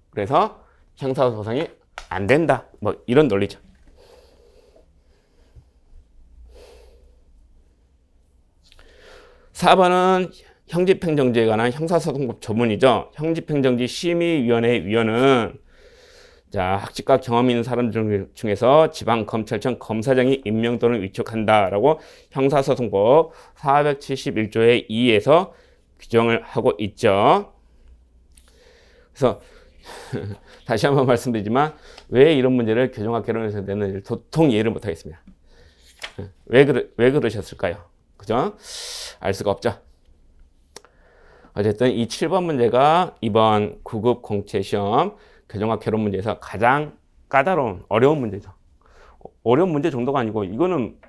그래서 형사소송이 안 된다. 뭐 이런 논리죠. (4번은) 형집행정지에 관한 형사소송법 조문이죠. 형집행정지 심의위원회 위원은 자, 학직과 경험 있는 사람 중에서 지방검찰청 검사장이 임명 또는 위촉한다라고 형사소송법 471조의 2에서 규정을 하고 있죠. 그래서 다시 한번 말씀드리지만 왜 이런 문제를 교정학개론에서 내는지 도통 이해를 못하겠습니다. 왜 그러셨을까요? 그죠? 알 수가 없죠. 어쨌든 이 7번 문제가 이번 9급 공채시험 교정학 개론 문제에서 가장 까다로운 어려운 문제죠. 어려운 문제 정도가 아니고 이거는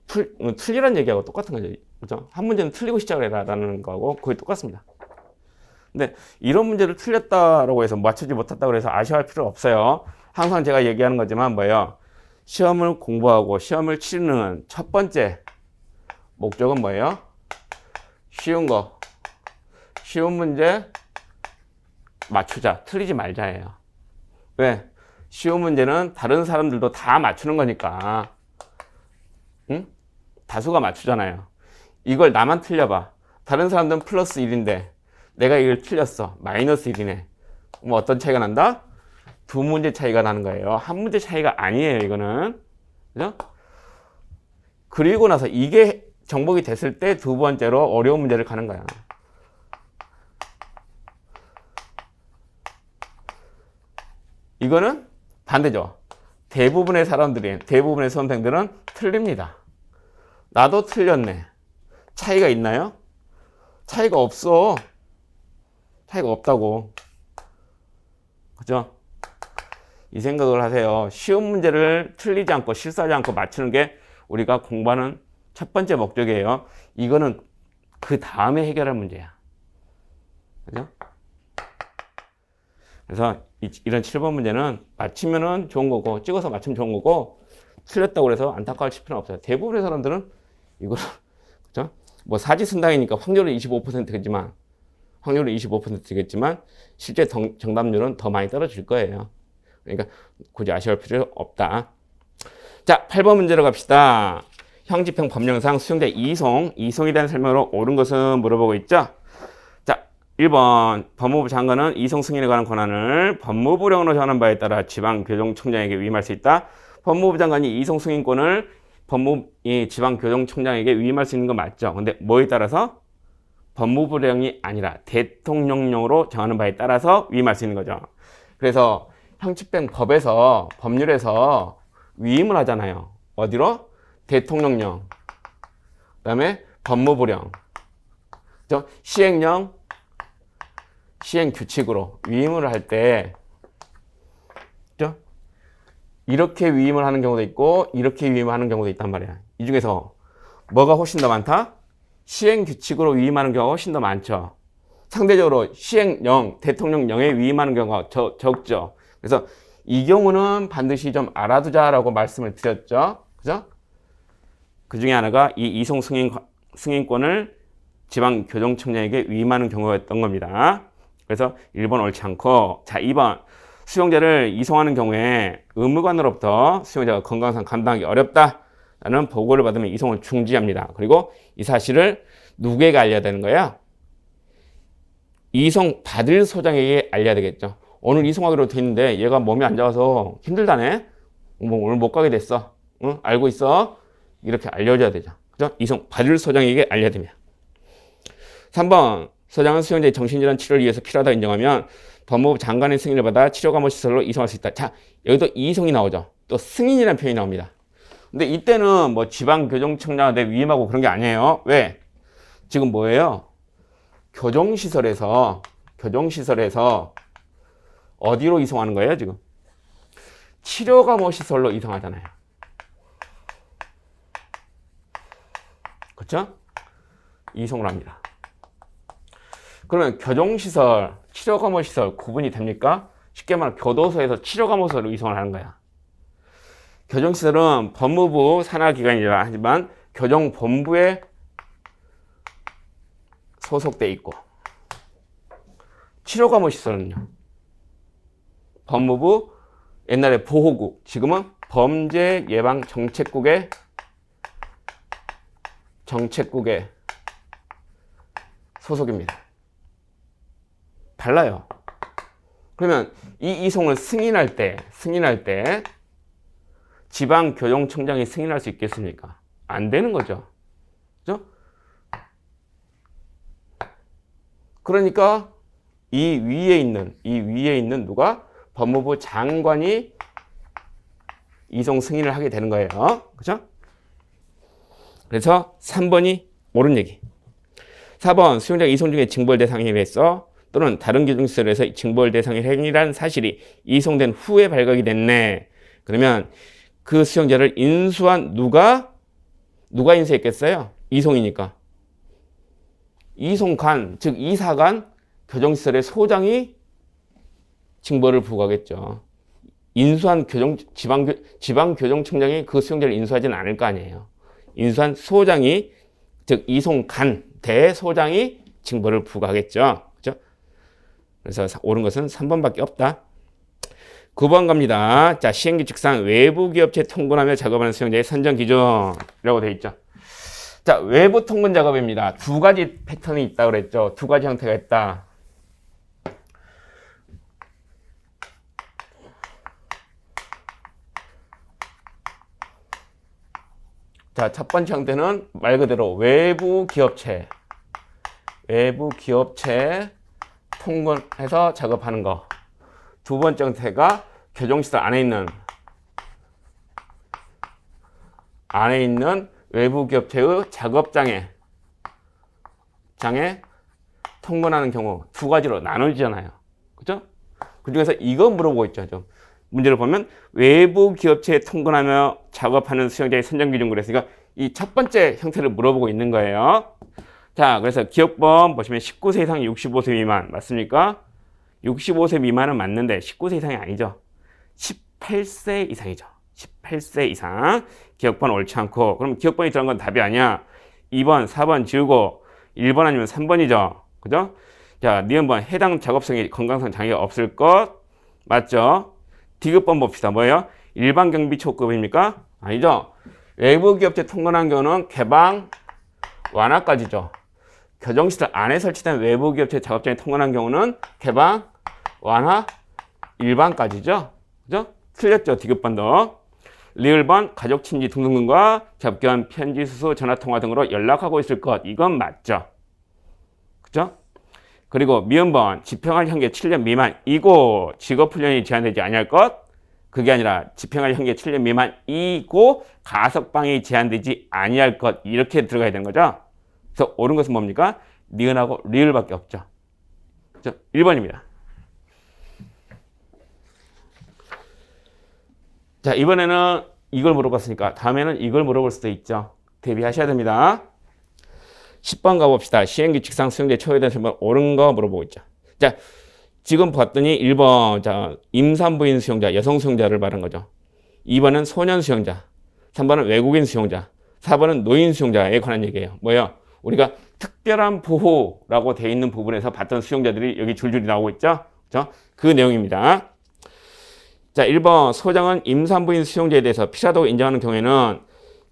틀리란 얘기하고 똑같은 거죠. 그죠? 한 문제는 틀리고 시작을 해라라는 거하고 거의 똑같습니다. 근데 이런 문제를 틀렸다라고 해서 맞추지 못했다고 해서 아쉬워할 필요 없어요. 항상 제가 얘기하는 거지만 뭐예요? 시험을 공부하고 시험을 치르는 첫 번째 목적은 뭐예요? 쉬운 거, 쉬운 문제 맞추자, 틀리지 말자예요. 왜? 쉬운 문제는 다른 사람들도 다 맞추는 거니까. 응? 다수가 맞추잖아요. 이걸 나만 틀려봐. 다른 사람들은 플러스 1인데 내가 이걸 틀렸어. 마이너스 1이네. 뭐 어떤 차이가 난다? 두 문제 차이가 나는 거예요. 한 문제 차이가 아니에요, 이거는. 그죠? 그리고 나서 이게 정복이 됐을 때 두 번째로 어려운 문제를 가는 거야. 이거는 반대죠. 대부분의 수험생들은 틀립니다. 나도 틀렸네. 차이가 있나요? 차이가 없어. 차이가 없다고. 그죠? 이 생각을 하세요. 쉬운 문제를 틀리지 않고 실수하지 않고 맞추는 게 우리가 공부하는 첫 번째 목적이에요. 이거는 그 다음에 해결할 문제야. 그죠? 그래서 이런 7번 문제는 맞히면은 좋은 거고 찍어서 맞추면 좋은 거고 틀렸다고 해서 안타까울 필요는 없어요. 대부분의 사람들은 이걸 그죠? 뭐 사지선다이니까 확률은 25%겠지만 실제 정답률은 더 많이 떨어질 거예요. 그러니까 굳이 아쉬울 필요 없다. 자, 8번 문제로 갑시다. 형집행 법령상 수용자 이송에 대한 설명으로 옳은 것은 물어보고 있죠. 1번 법무부 장관은 이송 승인에 관한 권한을 법무부령으로 정하는 바에 따라 지방교정청장에게 위임할 수 있다. 법무부 장관이 이송 승인권을 지방교정청장에게 위임할 수 있는 거 맞죠? 근데 뭐에 따라서? 법무부령이 아니라 대통령령으로 정하는 바에 따라서 위임할 수 있는 거죠. 그래서 형집행 법률에서 위임을 하잖아요. 어디로? 대통령령, 그 다음에 법무부령, 시행령, 시행규칙으로 위임을 할 때 이렇게 위임을 하는 경우도 있고 이렇게 위임을 하는 경우도 있단 말이야. 이 중에서 뭐가 훨씬 더 많다? 시행규칙으로 위임하는 경우가 훨씬 더 많죠. 상대적으로 시행령, 대통령령에 위임하는 경우가 적죠. 그래서 이 경우는 반드시 좀 알아두자라고 말씀을 드렸죠. 그죠? 그 중에 하나가 이 이송 승인권을 지방교정청장에게 위임하는 경우였던 겁니다. 그래서 1번 옳지 않고, 자, 2번 수용자를 이송하는 경우에 의무관으로부터 수용자가 건강상 감당하기 어렵다라는 보고를 받으면 이송을 중지합니다. 그리고 이 사실을 누구에게 알려야 되는 거예요? 이송 받을 소장에게 알려야 되겠죠. 오늘 이송하기로 돼 있는데 얘가 몸이 안 좋아서 힘들다네. 뭐 오늘 못 가게 됐어. 응? 알고 있어. 이렇게 알려줘야 되죠. 그죠? 이송 받을 소장에게 알려야 됩니다. 3번 소장은 수용자의 정신질환 치료를 위해서 필요하다 인정하면 법무부 장관의 승인을 받아 치료감호시설로 이송할 수 있다. 자, 여기도 이송이 나오죠. 또 승인이라는 표현이 나옵니다. 근데 이때는 뭐 지방교정청장한테 위임하고 그런 게 아니에요. 왜? 지금 뭐예요? 교정시설에서 어디로 이송하는 거예요, 지금? 치료감호시설로 이송하잖아요. 그렇죠? 이송을 합니다. 그러면 교정시설, 치료감호시설 구분이 됩니까? 쉽게 말하면 교도소에서 치료감호소로 이송을 하는 거야. 교정시설은 법무부 산하기관이라 하지만 교정본부에 소속돼 있고, 치료감호시설은요, 법무부 옛날에 보호국, 지금은 범죄예방정책국의 소속입니다. 달라요. 그러면 이 이송을 승인할 때 지방교정청장이 승인할 수 있겠습니까? 안 되는 거죠. 그죠? 그러니까 이 위에 있는 누가? 법무부 장관이 이송 승인을 하게 되는 거예요. 그죠? 그래서 3번이 옳은 얘기. 4번 수용자 이송 중에 징벌 대상이 했어 또는 다른 교정시설에서 징벌 대상의 행위란 사실이 이송된 후에 발각이 됐네. 그러면 그 수용자를 인수한 누가 인수했겠어요? 이송이니까. 이송관, 즉 이사관, 교정시설의 소장이 징벌을 부과하겠죠. 인수한 지방교정청장이 그 수용자를 인수하지는 않을 거 아니에요. 인수한 소장이, 즉 이송관, 대소장이 징벌을 부과하겠죠. 그죠? 그래서 옳은 것은 3번밖에 없다. 9번 갑니다. 자, 시행규칙상 외부 기업체 통근하며 작업하는 수용자의 선정 기준이라고 되어 있죠. 자, 외부 통근 작업입니다. 두 가지 패턴이 있다고 그랬죠. 두 가지 형태가 있다. 자, 첫 번째 형태는 말 그대로 외부 기업체 통근해서 작업하는 거. 두 번째 형태가 교정시설 안에 있는 외부 기업체의 작업장에 통근하는 경우 두 가지로 나눠지잖아요. 그죠? 그 중에서 이거 물어보고 있죠. 좀 문제를 보면 외부 기업체에 통근하며 작업하는 수용자의 선정 기준 그랬으니까 이 첫 번째 형태를 물어보고 있는 거예요. 자, 그래서 기업법 보시면 19세 이상 65세 미만 맞습니까? 65세 미만은 맞는데 19세 이상이 아니죠. 18세 이상이죠. 18세 이상. 기억번 옳지 않고. 그럼 기억번이 들어간 건 답이 아니야. 2번, 4번 지우고 1번 아니면 3번이죠. 그죠? 자, 니은번 해당 작업성에 건강상 장애가 없을 것 맞죠? 디귿번 봅시다. 뭐예요? 일반 경비 초급입니까? 아니죠. 외부 기업체 통근한 경우는 개방 완화까지죠. 교정시설 안에 설치된 외부 기업체 작업장에 통근한 경우는 개방 완화 일반까지죠. 그죠? 틀렸죠. 디귿번도. 리을번 가족 친지 등등등과 접견, 편지, 수수, 전화 통화 등으로 연락하고 있을 것. 이건 맞죠. 그죠? 그리고 미음번 집행할 형계 7년 미만이고 직업훈련이 제한되지 아니할 것. 그게 아니라 집행할 형계 7년 미만이고 가석방이 제한되지 아니할 것. 이렇게 들어가야 되는 거죠. 그래서 옳은 것은 뭡니까? 니은하고 리을밖에 없죠. 그죠? 1번입니다. 자, 이번에는 이걸 물어봤으니까 다음에는 이걸 물어볼 수도 있죠. 대비하셔야 됩니다. 10번 가봅시다. 시행규칙상 수용자의 처우에 대한 옳은 거 물어보고 있죠. 자, 지금 봤더니 1번 자 임산부인 수용자, 여성 수용자를 말한 거죠. 2번은 소년 수용자, 3번은 외국인 수용자, 4번은 노인 수용자에 관한 얘기예요. 뭐예요? 우리가 특별한 보호라고 되어 있는 부분에서 봤던 수용자들이 여기 줄줄이 나오고 있죠. 그렇죠? 그 내용입니다. 자, 1번 소장은 임산부인 수용자에 대해서 필요하다고 인정하는 경우에는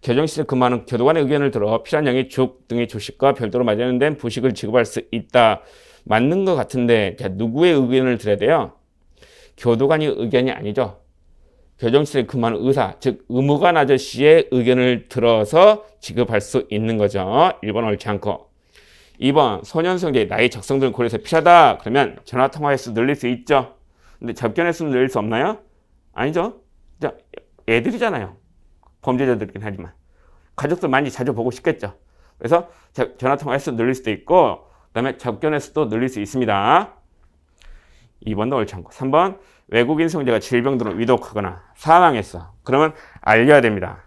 교정시설 근무하는 교도관의 의견을 들어 필요한 양의 죽 등의 주식과 별도로 마련된 부식을 지급할 수 있다. 맞는 것 같은데 자, 누구의 의견을 들어야 돼요? 교도관의 의견이 아니죠. 교정시설에 근무하는 의사, 즉 의무관 아저씨의 의견을 들어서 지급할 수 있는 거죠. 1번 옳지 않고. 2번 소년 수용자의 나이 적성 등을 고려해서 필요하다. 그러면 전화통화 횟수 늘릴 수 있죠. 근데 접견 횟수는 늘릴 수 없나요? 아니죠. 자, 애들이잖아요. 범죄자들이긴 하지만. 가족들 많이 자주 보고 싶겠죠. 그래서 전화통화 횟수 늘릴 수도 있고 그 다음에 접견 횟수도 늘릴 수 있습니다. 2번도 옳지 않고. 3번 외국인 수용자가 질병 등으로 위독하거나 사망했어. 그러면 알려야 됩니다.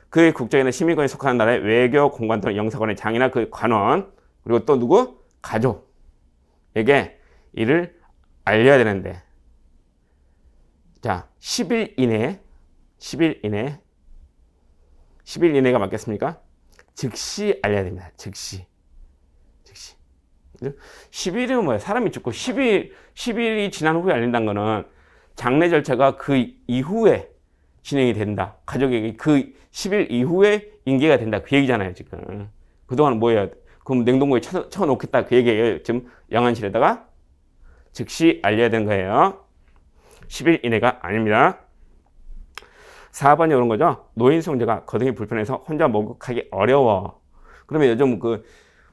그의 국적이나 시민권에 속하는 나라의 외교 공관 또는 영사관의 장이나 그 관원 그리고 또 누구? 가족에게 이를 알려야 되는데 자 10일 10일 이내. 10일 이내가 맞겠습니까? 즉시 알려야 됩니다. 즉시. 10일이면 뭐야? 사람이 죽고 10일이 지난 후에 알린다는 거는 장례 절차가 그 이후에 진행이 된다. 가족에게 그 10일 이후에 인계가 된다. 그 얘기잖아요, 지금. 그동안 뭐예요? 그럼 냉동고에 쳐놓겠다. 그 얘기예요. 지금 영안실에다가 즉시 알려야 되는 거예요. 10일 이내가 아닙니다. 4번이 이런 거죠. 노인 수용자가 거동이 불편해서 혼자 목욕하기 어려워. 그러면 요즘 그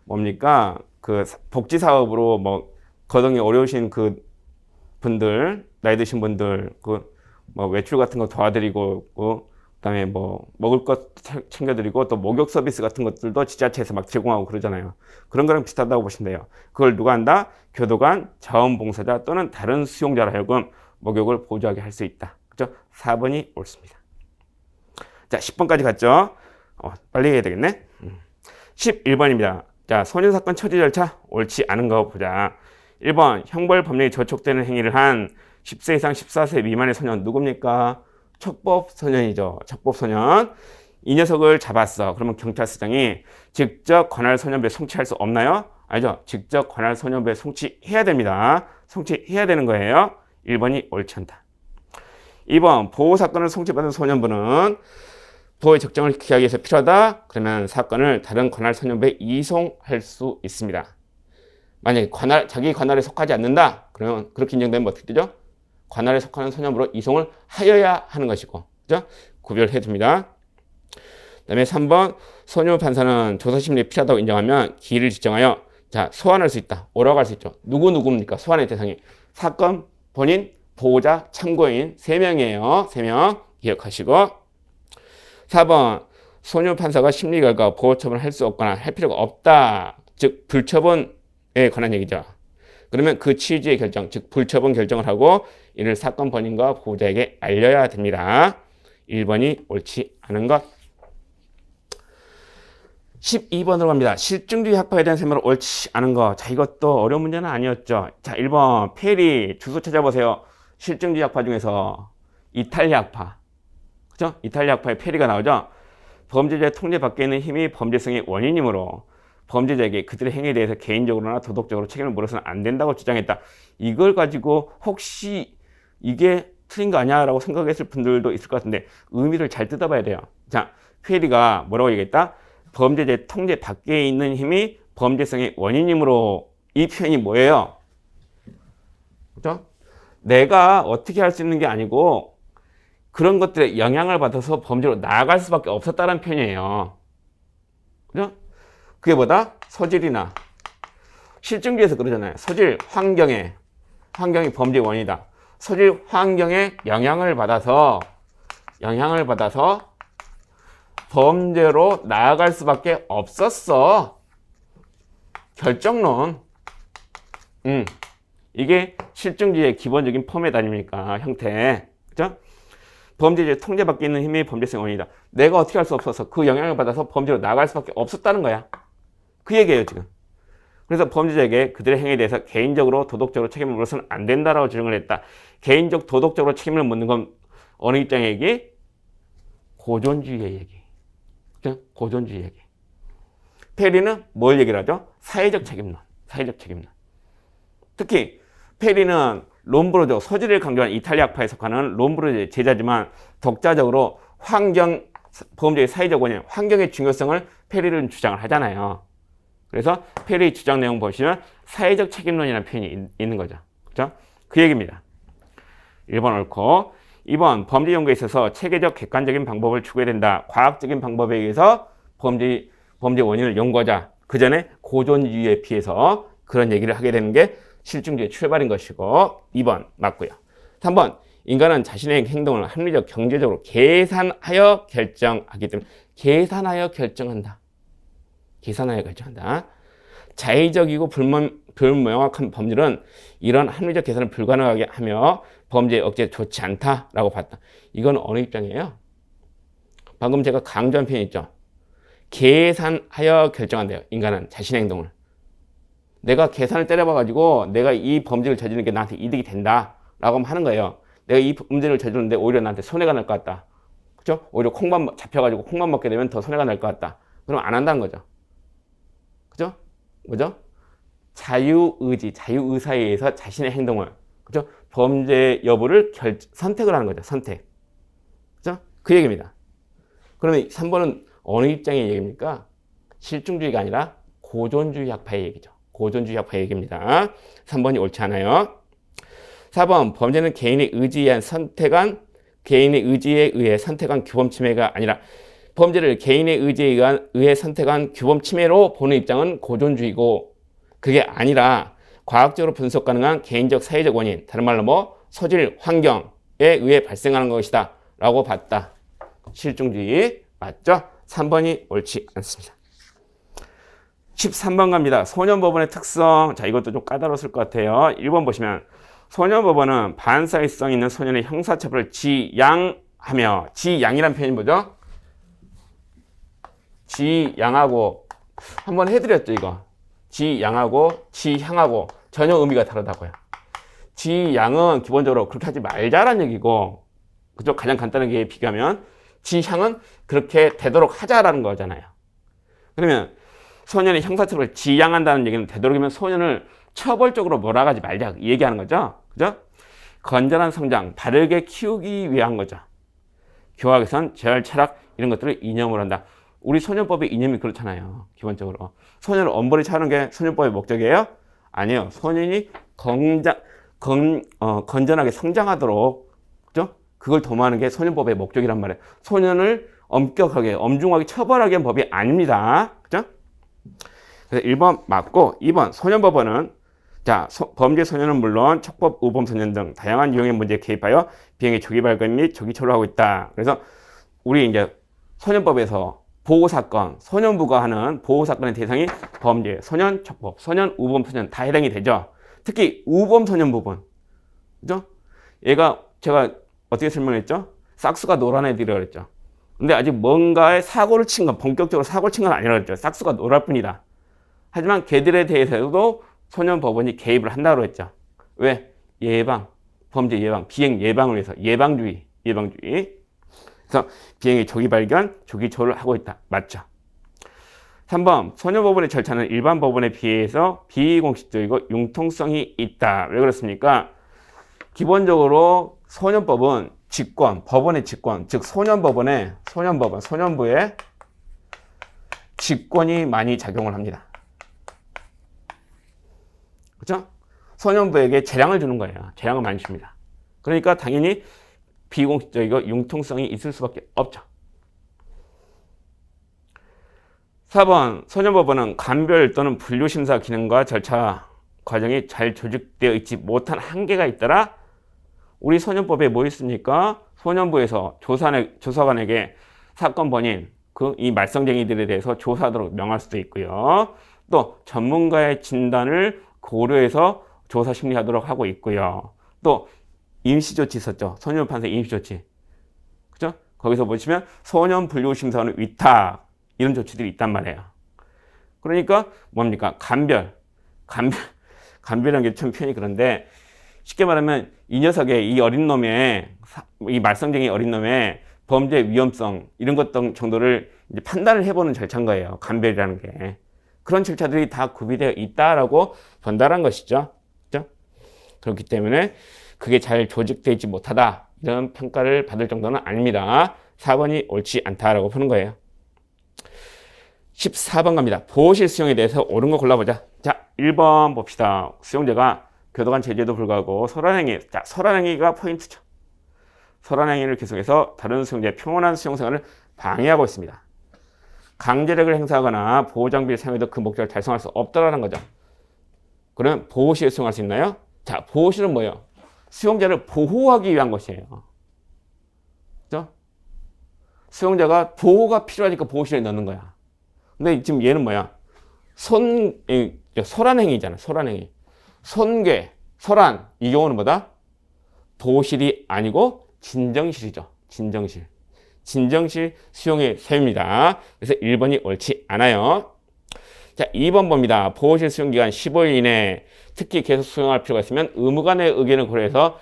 뭡니까? 그 복지 사업으로 뭐 거동이 어려우신 그 분들, 나이 드신 분들 그 뭐 외출 같은 거 도와드리고 그다음에 뭐 먹을 것 챙겨드리고 또 목욕 서비스 같은 것들도 지자체에서 막 제공하고 그러잖아요. 그런 거랑 비슷하다고 보시면 돼요. 그걸 누가 한다? 교도관, 자원봉사자 또는 다른 수용자로 하여금 목욕을 보조하게 할 수 있다. 그죠? 4번이 옳습니다. 자, 10번까지 갔죠? 빨리 해야 되겠네. 11번입니다. 자, 소년사건 처리 절차 옳지 않은 거 보자. 1번, 형벌 법령에 저촉되는 행위를 한 10세 이상 14세 미만의 소년 누굽니까? 척법 소년이죠. 척법 소년. 이 녀석을 잡았어. 그러면 경찰서장이 직접 관할 소년부에 송치할 수 없나요? 아니죠. 직접 관할 소년부에 송치해야 됩니다. 송치해야 되는 거예요. 1번이 옳지 않다. 2번, 보호사건을 송치받은 소년부는 보호의 적정을 기하기 위해서 필요하다. 그러면 사건을 다른 관할 소년부에 이송할 수 있습니다. 만약에 자기 관할에 속하지 않는다. 그러면 그렇게 인정되면 어떻게 되죠? 관할에 속하는 소년부로 이송을 하여야 하는 것이고, 그죠? 구별해 줍니다. 그 다음에 3번, 소년 판사는 조사심리에 필요하다고 인정하면 기일을 지정하여 소환할 수 있다. 오라고 할 수 있죠. 누구입니까? 소환의 대상이. 사건, 본인, 보호자, 참고인 3명이에요. 3명 기억하시고. 4번, 소년 판사가 심리 결과 보호 처분을 할 수 없거나 할 필요가 없다. 즉 불처분에 관한 얘기죠. 그러면 그 취지의 결정, 즉 불처분 결정을 하고 이를 사건 본인과 보호자에게 알려야 됩니다. 1번이 옳지 않은 것. 12번으로 갑니다. 실증주의 학파에 대한 설명을 옳지 않은 것. 자, 이것도 어려운 문제는 아니었죠. 자, 1번 페리 주소 찾아보세요. 실증주의 학파 중에서 이탈리아 학파. 그죠? 이탈리아 학파의 페리가 나오죠. 범죄자의 통제 밖에 있는 힘이 범죄성의 원인이므로 범죄자에게 그들의 행위에 대해서 개인적으로나 도덕적으로 책임을 물어서는 안 된다고 주장했다. 이걸 가지고 혹시 이게 틀린 거 아니야? 라고 생각했을 분들도 있을 것 같은데 의미를 잘 뜯어봐야 돼요. 자, 페리가 뭐라고 얘기했다? 범죄자의 통제 밖에 있는 힘이 범죄성의 원인이므로 이 표현이 뭐예요? 그죠? 내가 어떻게 할 수 있는 게 아니고 그런 것들에 영향을 받아서 범죄로 나아갈 수밖에 없었다는 표현이에요. 그죠? 그게 뭐다? 소질이나 실증주의에서 그러잖아요. 소질, 환경이 범죄의 원인이다. 소질, 환경에 영향을 받아서 범죄로 나아갈 수밖에 없었어. 결정론. 이게 실증주의의 기본적인 포맷 아닙니까? 형태. 그죠? 범죄자의 통제 밖에 있는 힘이 범죄성의 원인이다. 내가 어떻게 할 수 없어서 그 영향을 받아서 범죄로 나아갈 수밖에 없었다는 거야. 그 얘기예요, 지금. 그래서 범죄자에게 그들의 행위에 대해서 개인적으로 도덕적으로 책임을 물어서는 안 된다라고 주장을 했다. 개인적 도덕적으로 책임을 묻는 건 어느 입장의 얘기? 고존주의의 얘기. 그죠? 고존주의 얘기. 페리는 뭘 얘기를 하죠? 사회적 책임론. 특히 페리는 롬브로조, 소질을 강조한 이탈리아 학파에 속하는 롬브로조의 제자지만 독자적으로 범죄의 사회적 원인, 환경의 중요성을 페리는 주장을 하잖아요. 그래서 페리 주장 내용 보시면 사회적 책임론이라는 표현이 있는 거죠. 그죠? 그 얘기입니다. 1번 옳고 2번 범죄 연구에 있어서 체계적 객관적인 방법을 추구해야 된다. 과학적인 방법에 의해서 범죄 원인을 연구하자. 그 전에 고존주의에 비해서 그런 얘기를 하게 되는 게 실증주의의 출발인 것이고 2번 맞고요. 3번 인간은 자신의 행동을 합리적 경제적으로 계산하여 결정하기 때문에 계산하여 결정한다. 자의적이고 불명확한 법률은 이런 합리적 계산을 불가능하게 하며 범죄의 억제에 좋지 않다라고 봤다. 이건 어느 입장이에요? 방금 제가 강조한 표현 있죠. 계산하여 결정한대요. 인간은 자신의 행동을. 내가 계산을 때려봐가지고 내가 이 범죄를 저지르는 게 나한테 이득이 된다라고 하는 거예요. 내가 이 범죄를 저지르는데 오히려 나한테 손해가 날 것 같다. 그죠? 오히려 콩만 잡혀가지고 콩만 먹게 되면 더 손해가 날 것 같다. 그럼 안 한다는 거죠. 그죠? 뭐죠? 자유의지, 자유의사에 의해서 자신의 행동을, 그죠? 범죄 여부를 선택을 하는 거죠. 선택. 그죠? 그 얘기입니다. 그러면 3번은 어느 입장의 얘기입니까? 실증주의가 아니라 고존주의 학파의 얘기죠. 고존주의 학파의 얘기입니다. 3번이 옳지 않아요. 4번, 범죄는 개인의 의지에 의해 선택한 규범 침해가 아니라 범죄를 개인의 의지에 의해 선택한 규범 침해로 보는 입장은 고존주의고, 그게 아니라 과학적으로 분석 가능한 개인적 사회적 원인, 다른 말로 뭐 소질, 환경에 의해 발생하는 것이다 라고 봤다. 실증주의 맞죠? 3번이 옳지 않습니다. 13번 갑니다. 소년법원의 특성. 자, 이것도 좀 까다로웠을 것 같아요. 1번 보시면 소년법원은 반사회성 있는 소년의 형사처벌을 지양하며, 지양이란 표현이 뭐죠? 지양하고, 한번 해드렸죠 이거. 지양하고 지향하고 전혀 의미가 다르다고요. 지양은 기본적으로 그렇게 하지 말자라는 얘기고, 그죠? 가장 간단하게 비교하면 지향은 그렇게 되도록 하자라는 거잖아요. 그러면 소년의 형사처벌을 지양한다는 얘기는 되도록이면 소년을 처벌적으로 몰아가지 말자 얘기하는 거죠. 그죠? 건전한 성장, 바르게 키우기 위한 거죠. 교화 개선, 재활, 철학 이런 것들을 이념으로 한다. 우리 소년법의 이념이 그렇잖아요. 기본적으로 소년을 엄벌히 차는 게 소년법의 목적이에요? 아니에요. 소년이 건전하게 성장하도록, 그죠? 그걸 도모하는 게 소년법의 목적이란 말이에요. 소년을 엄격하게, 엄중하게 처벌하기 위한 법이 아닙니다. 그죠? 그래서 1번 맞고, 2번 소년법원은 자, 범죄 소년은 물론 촉법, 우범 소년 등 다양한 유형의 문제에 개입하여 비행의 조기 발견 및 조기 처리를 하고 있다. 그래서 우리 이제 소년법에서 보호사건, 소년부가 하는 보호사건의 대상이 범죄, 소년, 촉법, 소년, 우범 소년 다 해당이 되죠. 특히 우범 소년 부분, 그죠? 얘가 제가 어떻게 설명했죠? 싹수가 노란 애들이라고 그랬죠. 근데 아직 뭔가에 사고를 친 건, 본격적으로 사고를 친 건 아니라고 그랬죠. 싹수가 노랄 뿐이다. 하지만 걔들에 대해서도 소년법원이 개입을 한다고 했죠. 왜? 예방, 범죄 예방, 비행 예방을 위해서, 예방주의. 그래서 비행의 조기 발견, 조기 처리를 하고 있다. 맞죠? 3번, 소년법원의 절차는 일반 법원에 비해서 비공식적이고 융통성이 있다. 왜 그렇습니까? 기본적으로 소년법은 직권, 법원의 직권, 즉 소년부의 직권이 많이 작용을 합니다. 그렇죠? 소년부에게 재량을 주는 거예요. 재량을 많이 줍니다. 그러니까 당연히 비공식적이고 융통성이 있을 수밖에 없죠. 4번, 소년법원은 감별 또는 분류심사 기능과 절차 과정이 잘 조직되어 있지 못한 한계가 있더라. 우리 소년법에 뭐 있습니까? 소년부에서 조사관에게 사건 본인, 이 말썽쟁이들에 대해서 조사하도록 명할 수도 있고요. 또 전문가의 진단을 고려해서 조사 심리하도록 하고 있고요. 또 임시조치 있었죠. 소년 판사 임시조치. 그죠? 거기서 보시면 소년 분류심사원의 위탁, 이런 조치들이 있단 말이에요. 그러니까 뭡니까? 감별이라는 게 참 표현이 그런데, 쉽게 말하면 이 녀석의, 이 어린 놈의, 이 말썽쟁이 어린 놈의 범죄 위험성 이런 것 정도를 이제 판단을 해보는 절차인 거예요. 감별이라는 게. 그런 절차들이 다 구비되어 있다라고 전달한 것이죠. 그렇죠? 그렇기 때문에 그게 잘 조직되어 있지 못하다, 이런 평가를 받을 정도는 아닙니다. 4번이 옳지 않다라고 푸는 거예요. 14번 갑니다. 보호실 수용에 대해서 옳은 거 골라보자. 자, 1번 봅시다. 수용자가 교도관 제재에도 불구하고 설환행위. 자, 설환행위가 포인트죠. 설환행위를 계속해서 다른 수용자의 평온한 수용 생활을 방해하고 있습니다. 강제력을 행사하거나 보호장비를 사용해도 그 목적을 달성할 수 없다라는 거죠. 그러면 보호실에 수용할 수 있나요? 자, 보호실은 뭐예요? 수용자를 보호하기 위한 것이에요. 그죠? 수용자가 보호가 필요하니까 보호실에 넣는 거야. 근데 지금 얘는 뭐야? 설환행위잖아. 설환행위. 손괴, 설환, 이 경우는 뭐다? 보호실이 아니고 진정실이죠. 진정실 수용의 셈입니다. 그래서 1번이 옳지 않아요. 자, 2번 봅니다. 보호실 수용 기간 15일 이내, 특히 계속 수용할 필요가 있으면 의무관의 의견을 고려해서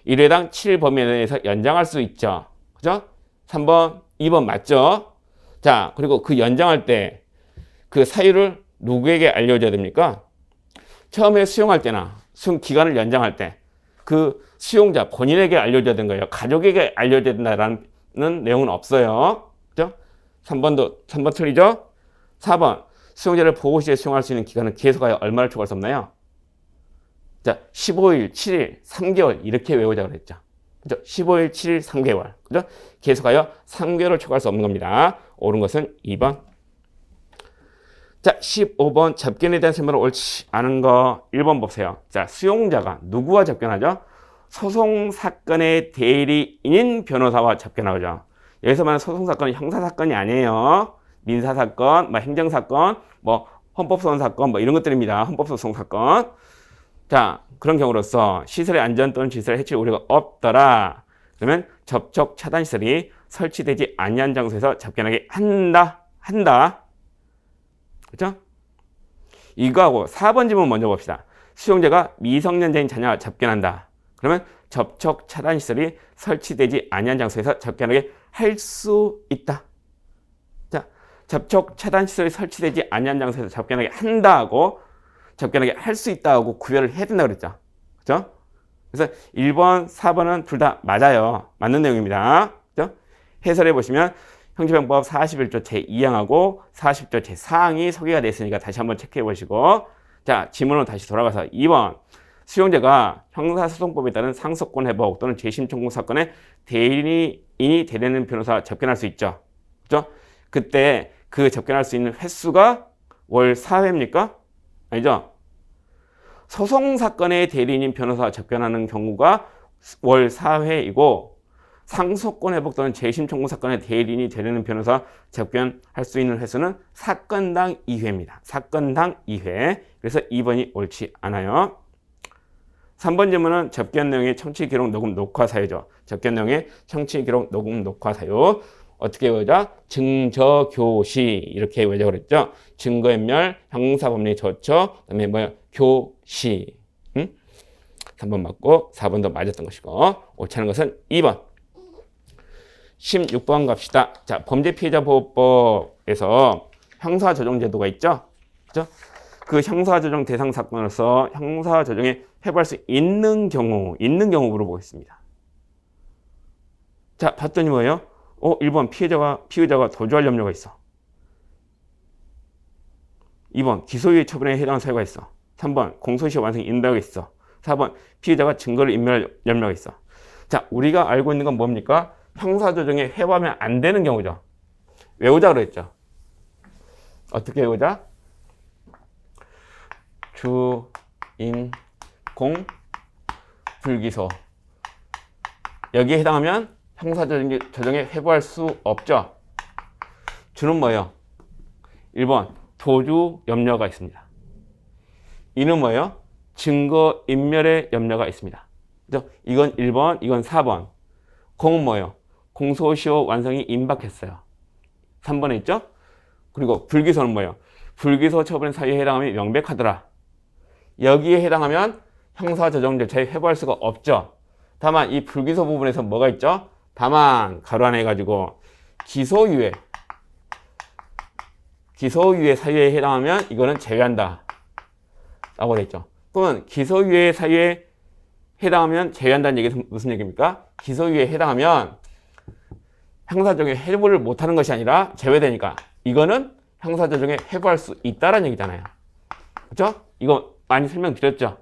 1회당 7일 범위 내에서 연장할 수 있죠. 그죠? 3번, 2번 맞죠? 자, 그리고 그 연장할 때 그 사유를 누구에게 알려줘야 됩니까? 처음에 수용할 때나 수용 기간을 연장할 때 그 수용자 본인에게 알려줘야 되는 거예요. 가족에게 알려줘야 된다라는 내용은 없어요. 그죠? 3번 틀리죠? 4번, 수용자를 보호 시에 수용할 수 있는 기간은 계속하여 얼마를 초과할 수 없나요? 자, 15일, 7일, 3개월 이렇게 외우자 그랬죠. 그죠? 15일, 7일, 3개월. 그죠? 계속하여 3개월을 초과할 수 없는 겁니다. 옳은 것은 2번. 자, 15번 접견에 대한 설명을 옳지 않은 거 1번 보세요. 자, 수용자가 누구와 접견하죠? 소송 사건의 대리인인 변호사와 접견하죠. 여기서 말하는 소송 사건은 형사 사건이 아니에요. 민사 사건, 행정 사건, 헌법소원 사건 이런 것들입니다. 헌법소송 사건. 자, 그런 경우로서 시설의 안전 또는 시설에 해칠 우려가 없더라. 그러면 접촉 차단 시설이 설치되지 아니한 장소에서 접견하게 한다. 그렇죠? 이거하고 4번 질문 먼저 봅시다. 수용자가 미성년자인 자녀와 접견한다. 그러면 접촉 차단 시설이 설치되지 아니한 장소에서 접견하게 할 수 있다. 자, 접촉 차단 시설이 설치되지 아니한 장소에서 접견하게 한다고 접견하게 할 수 있다고 구별을 해야 된다고 그랬죠. 그렇죠? 그래서 1번, 4번은 둘 다 맞아요. 맞는 내용입니다. 그렇죠? 해설해 보시면 형사병법 41조 제2항하고 40조 제4항이 소개가 되어 있으니까 다시 한번 체크해 보시고, 자, 지문으로 다시 돌아가서 2번, 수용자가 형사소송법에 따른 상속권 회복 또는 재심 청구 사건의 대리인이 되는 변호사 접견할 수 있죠. 그죠? 그때 그 접견할 수 있는 횟수가 월 4회입니까? 아니죠? 소송 사건의 대리인인 변호사 접견하는 경우가 월 4회이고, 상속권 회복 또는 재심 청구 사건의 대리인이 되는 변호사 접견할 수 있는 횟수는 사건당 2회입니다. 사건당 2회. 그래서 2번이 옳지 않아요. 3번 질문은 접견 내용의 청취 기록 녹음 녹화 사유죠. 접견 내용의 청취 기록 녹음 녹화 사유. 어떻게 외우자? 증저교시 이렇게 외우자 그랬죠. 증거인멸, 형사법리 조처, 그다음에 교시. 3번 맞고 4번도 맞았던 것이고, 옳지 않은 것은 2번. 16번 갑시다. 자, 범죄피해자보호법에서 형사조정제도가 있죠. 그죠? 그 형사조정 대상 사건으로서 형사조정에 회부할 수 있는 경우 물어보겠습니다. 자, 봤더니 뭐예요? 1번 피의자가 도주할 염려가 있어. 2번 기소유예 처분에 해당하는 사유가 있어. 3번 공소시효 완성 인도가 있어. 4번 피의자가 증거를 인멸할 염려가 있어. 자, 우리가 알고 있는 건 뭡니까? 형사조정에 회부하면 안 되는 경우죠. 외우자 그랬죠. 어떻게 외우자? 주, 인, 공, 불기소. 여기에 해당하면 형사조정에 회부할 수 없죠. 주는 뭐예요? 1번 도주 염려가 있습니다. 이는 뭐예요? 증거 인멸의 염려가 있습니다. 그죠? 이건 1번, 이건 4번. 공은 뭐예요? 공소시효 완성이 임박했어요. 3번에 있죠? 그리고 불기소는 뭐예요? 불기소 처분 사유에 해당하면 명백하더라. 여기에 해당하면 형사조정 절차에 회부할 수가 없죠. 다만 이 불기소 부분에서 뭐가 있죠? 다만 가로 안에 해가지고 기소유예 사유에 해당하면 이거는 제외한다 라고 되어 있죠. 또는 기소유예 사유에 해당하면 제외한다는 얘기는 무슨 얘기입니까? 기소유예에 해당하면 형사조정에 회부를 못하는 것이 아니라 제외되니까 이거는 형사조정에 회부할 수 있다라는 얘기잖아요. 그렇죠? 이거 많이 설명드렸죠?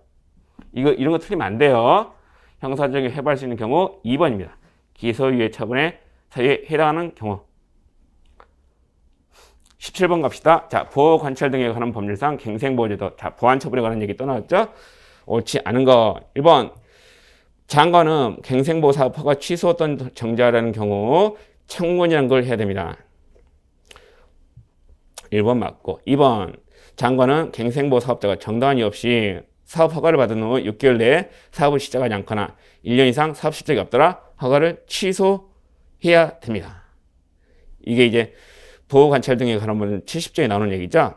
이런 거 틀리면 안 돼요. 형사조정에 회부할 수 있는 경우 2번입니다. 기소유예 처분의 사유에 해당하는 경우. 17번 갑시다. 자, 보호관찰 등에 관한 법률상 갱생보호제도. 자, 보안처분에 관한 얘기 또 나왔죠? 옳지 않은 거. 1번. 장관은 갱생보호 사업 허가 취소 또는 정지하라는 경우 청문이라는 걸 해야 됩니다. 1번 맞고. 2번. 장관은 갱생보호 사업자가 정당한 이유 없이 사업 허가를 받은 후 6개월 내에 사업을 시작하지 않거나 1년 이상 사업 실적이 없더라 허가를 취소해야 됩니다. 이게 이제 보호관찰 등에 관한 문 70조에 나오는 얘기죠.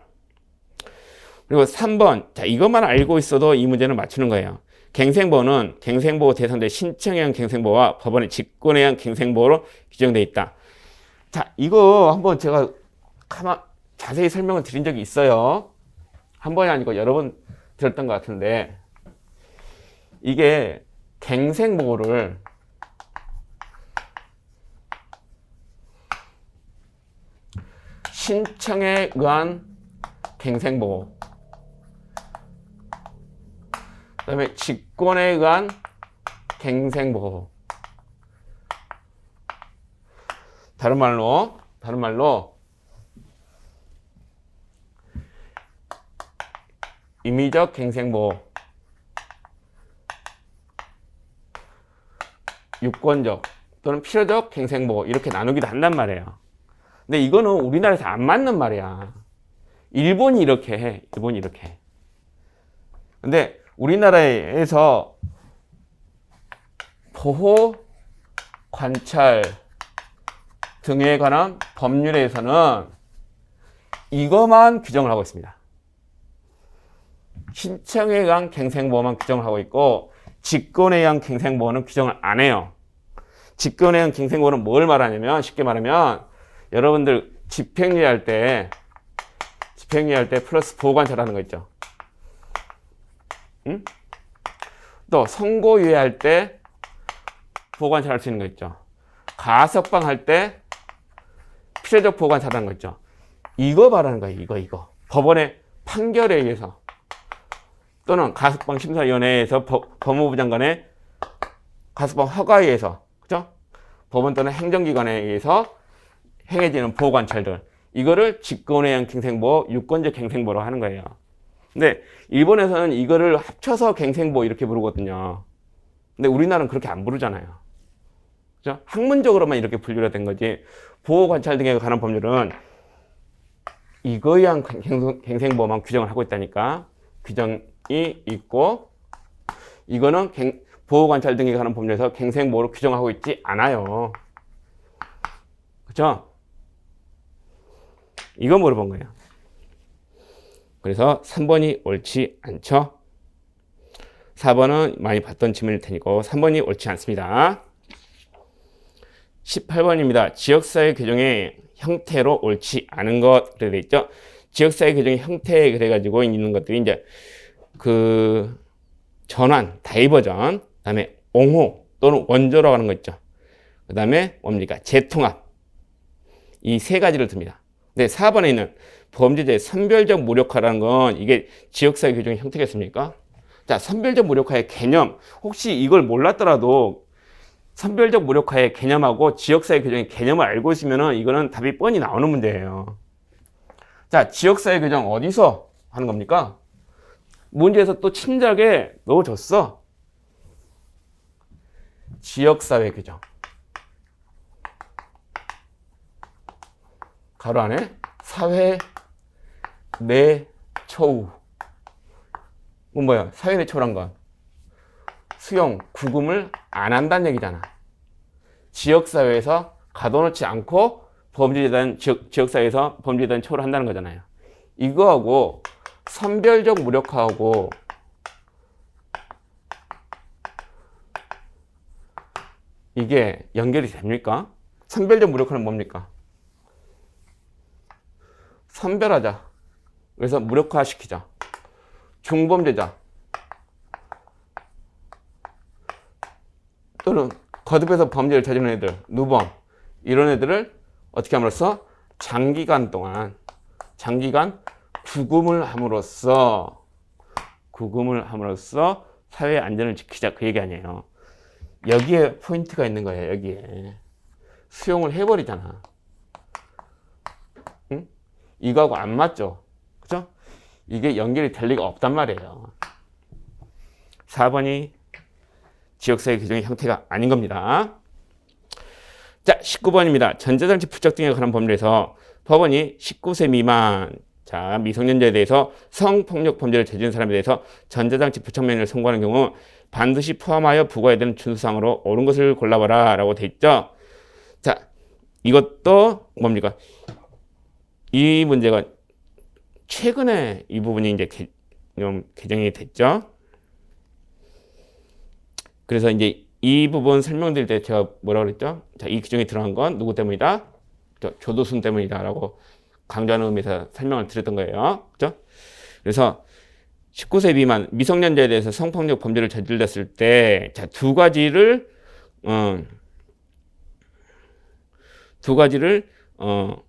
그리고 3번. 자, 이것만 알고 있어도 이 문제는 맞추는 거예요. 갱생보호는 갱생보호 대상자의 신청에 의한 갱생보호와 법원의 직권에 의한 갱생보호로 규정되어 있다. 자, 이거 한번 제가 자세히 설명을 드린 적이 있어요. 한 번이 아니고 여러 번 들었던 것 같은데, 이게 갱생보호를 신청에 의한 갱생보호, 그 다음에 직권에 의한 갱생보호. 다른 말로 임의적 갱생보호, 유권적 또는 필요적 갱생보호, 이렇게 나누기도 한단 말이에요. 근데 이거는 우리나라에서 안 맞는 말이야. 일본이 이렇게 해. 일본이 이렇게 해. 근데 우리나라에서 보호, 관찰 등에 관한 법률에서는 이것만 규정을 하고 있습니다. 신청에 의한 갱생보호만 규정을 하고 있고, 직권에 의한 갱생보호는 규정을 안 해요. 직권에 의한 갱생보호는 뭘 말하냐면, 쉽게 말하면 여러분들 집행유예 할 때 플러스 보호관찰하는 거 있죠. 응? 또 선고유예 할 때 보호관찰할 수 있는 거 있죠. 가석방 할 때 필요적 보호관찰하는 거 있죠. 이거 말하는 거예요. 이거. 법원의 판결에 의해서 또는 가석방 심사위원회에서 법무부 장관의 가석방 허가에 의해서, 그죠? 법원 또는 행정기관에 의해서 행해지는 보호관찰들, 이거를 직권에 의한 갱생보호, 유권적 갱생보호로 하는 거예요. 근데 일본에서는 이거를 합쳐서 갱생보호 이렇게 부르거든요. 근데 우리나라는 그렇게 안 부르잖아요. 그죠? 학문적으로만 이렇게 분류가 된 거지, 보호관찰 등에 관한 법률은 이거에 의한 갱생보호만 규정을 하고 있다니까. 규정이 있고, 이거는 보호관찰 등에 관한 법률에서 갱생보호로 규정하고 있지 않아요. 그죠? 이거 물어본 거예요. 그래서 3번이 옳지 않죠. 4번은 많이 봤던 질문일 테니까 3번이 옳지 않습니다. 18번입니다. 지역사회 규정의 형태로 옳지 않은 것, 그래 돼 있죠. 지역사회 규정의 형태 그래가지고 있는 것들이 이제 그 전환, 다이버전, 그 다음에 옹호 또는 원조라고 하는 거 있죠. 그 다음에 뭡니까? 재통합. 이 세 가지를 듭니다. 근데 4번에 있는 범죄자의 선별적 무력화라는 건 이게 지역사회 규정의 형태겠습니까? 자, 선별적 무력화의 개념, 혹시 이걸 몰랐더라도 선별적 무력화의 개념하고 지역사회 규정의 개념을 알고 있으면 이거는 답이 뻔히 나오는 문제예요. 자, 지역사회 규정 어디서 하는 겁니까? 문제에서 또 친절하게 넣어줬어. 지역사회 규정. 가로 안에 사회 내 처우. 뭐야? 사회 내 처우란 건 수용, 구금을 안 한다는 얘기잖아. 지역사회에서 가둬놓지 않고 지역사회에서 범죄에 처우를 한다는 거잖아요. 이거하고 선별적 무력화하고 이게 연결이 됩니까? 선별적 무력화는 뭡니까? 선별하자. 그래서 무력화시키자. 중범죄자 또는 거듭해서 범죄를 저지르는 애들, 누범, 이런 애들을 어떻게 함으로써 장기간 구금을 함으로써 사회 안전을 지키자, 그 얘기 아니에요. 여기에 포인트가 있는 거예요. 여기에 수용을 해버리잖아. 응? 이거하고 안 맞죠? 그죠? 이게 연결이 될 리가 없단 말이에요. 4번이 지역사회 규정의 형태가 아닌 겁니다. 자, 19번입니다. 전자장치 부착 등에 관한 법률에서 법원이 19세 미만, 자, 미성년자에 대해서 성폭력 범죄를 저지른 사람에 대해서 전자장치 부착 명령을 선고하는 경우 반드시 포함하여 부과해야 되는 준수사항으로 옳은 것을 골라봐라 라고 돼 있죠. 자, 이것도 뭡니까? 이 문제가 최근에 이 부분이 이제 개정이 됐죠. 그래서 이제 이 부분 설명드릴 때 제가 뭐라고 그랬죠? 자, 이 규정이 들어간 건 누구 때문이다? 조두순 때문이다라고 강조하는 의미에서 설명을 드렸던 거예요. 그죠? 그래서 19세 미만 미성년자에 대해서 성폭력 범죄를 저질렀을 때, 자, 두 가지를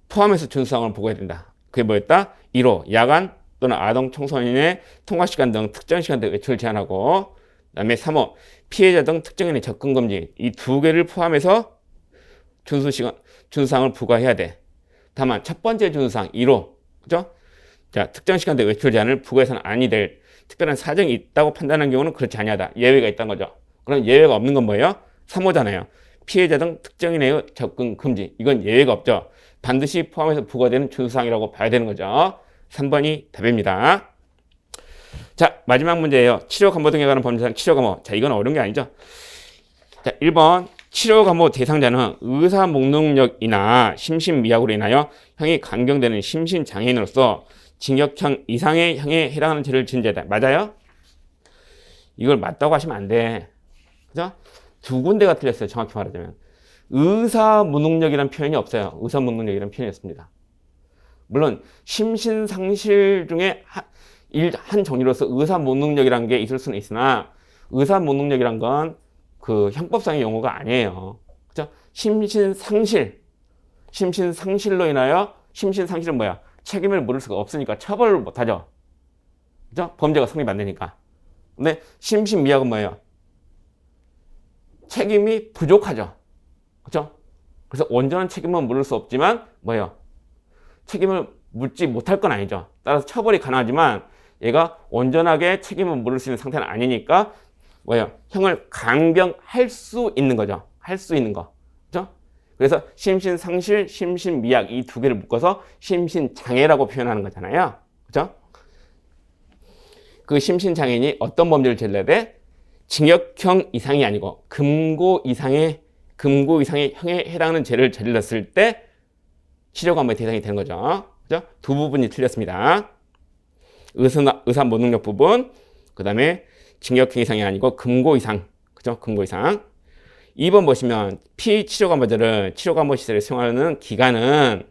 포함해서 준수사항을 보고해야 된다. 그게 뭐였다? 1호, 야간 또는 아동 청소년의 통화시간 등 특정 시간대 외출을 제한하고, 그 다음에 3호, 피해자 등 특정인의 접근 금지. 이 두 개를 포함해서 준수사항을 부과해야 돼. 다만 첫 번째 준수사항 1호, 그죠? 자, 특정 시간대 외출 제한을 부과해서는 아니 될 특별한 사정이 있다고 판단한 경우는 그렇지 아니하다. 예외가 있다는 거죠. 그럼 예외가 없는 건 뭐예요? 3호잖아요. 피해자 등 특정인의 접근 금지. 이건 예외가 없죠. 반드시 포함해서 부과되는 준수사항이라고 봐야 되는 거죠. 3번이 답입니다. 자, 마지막 문제예요. 치료 감호 등에 관한 범죄상 치료 감호. 자, 이건 어려운 게 아니죠. 자, 1번. 치료 감호 대상자는 의사 목능력이나 심신미약으로 인하여 형이 강경되는 심신장애인으로서 징역형 이상의 형에 해당하는 죄를 지은 자다. 맞아요? 이걸 맞다고 하시면 안 돼. 그죠? 두 군데가 틀렸어요. 정확히 말하자면. 의사 무능력이라는 표현이 없어요. 의사 무능력이라는 표현이 없습니다. 물론 심신상실 중에 한 종류로서 의사 무능력이라는 게 있을 수는 있으나 의사 무능력이란 건 그 형법상의 용어가 아니에요. 그죠? 심신상실로 인하여 심신상실은 뭐야? 책임을 물을 수가 없으니까 처벌을 못 하죠. 그죠? 범죄가 성립 안 되니까. 근데 심신미약은 뭐예요? 책임이 부족하죠. 그죠? 그래서 온전한 책임은 물을 수 없지만 뭐예요? 책임을 묻지 못할 건 아니죠. 따라서 처벌이 가능하지만 얘가 온전하게 책임을 물을 수 있는 상태는 아니니까 뭐예요? 형을 강경할 수 있는 거죠. 할 수 있는 거. 그죠? 그래서 심신상실, 심신미약 이 두 개를 묶어서 심신장애라고 표현하는 거잖아요. 그죠? 그 심신장애인이 어떤 범죄를 저질러야 돼? 징역형 이상이 아니고 금고 이상의 형에 해당하는 죄를 저질렀을 때 치료감호의 대상이 되는 거죠. 그죠? 두 부분이 틀렸습니다. 의사 무능력 부분, 그 다음에 징역형 이상이 아니고 금고 이상. 그죠? 금고 이상. 2번 보시면 피치료감호자를 치료감호 시설에 수용하는 기간은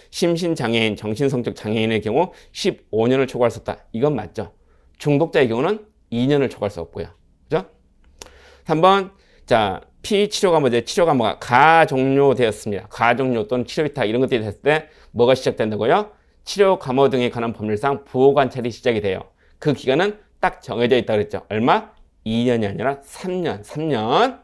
심신장애인, 정신성적 장애인의 경우 15년을 초과할 수 없다. 이건 맞죠. 중독자의 경우는 2년을 초과할 수 없고요. 그죠? 3번, 자, 피치료감호제 치료감호가 가종료되었습니다. 가종료 또는 치료위탁 이런 것들이 됐을 때 뭐가 시작된다고요? 치료감호 등에 관한 법률상 보호관찰이 시작이 돼요. 그 기간은 딱 정해져 있다고 그랬죠. 얼마? 2년이 아니라 3년.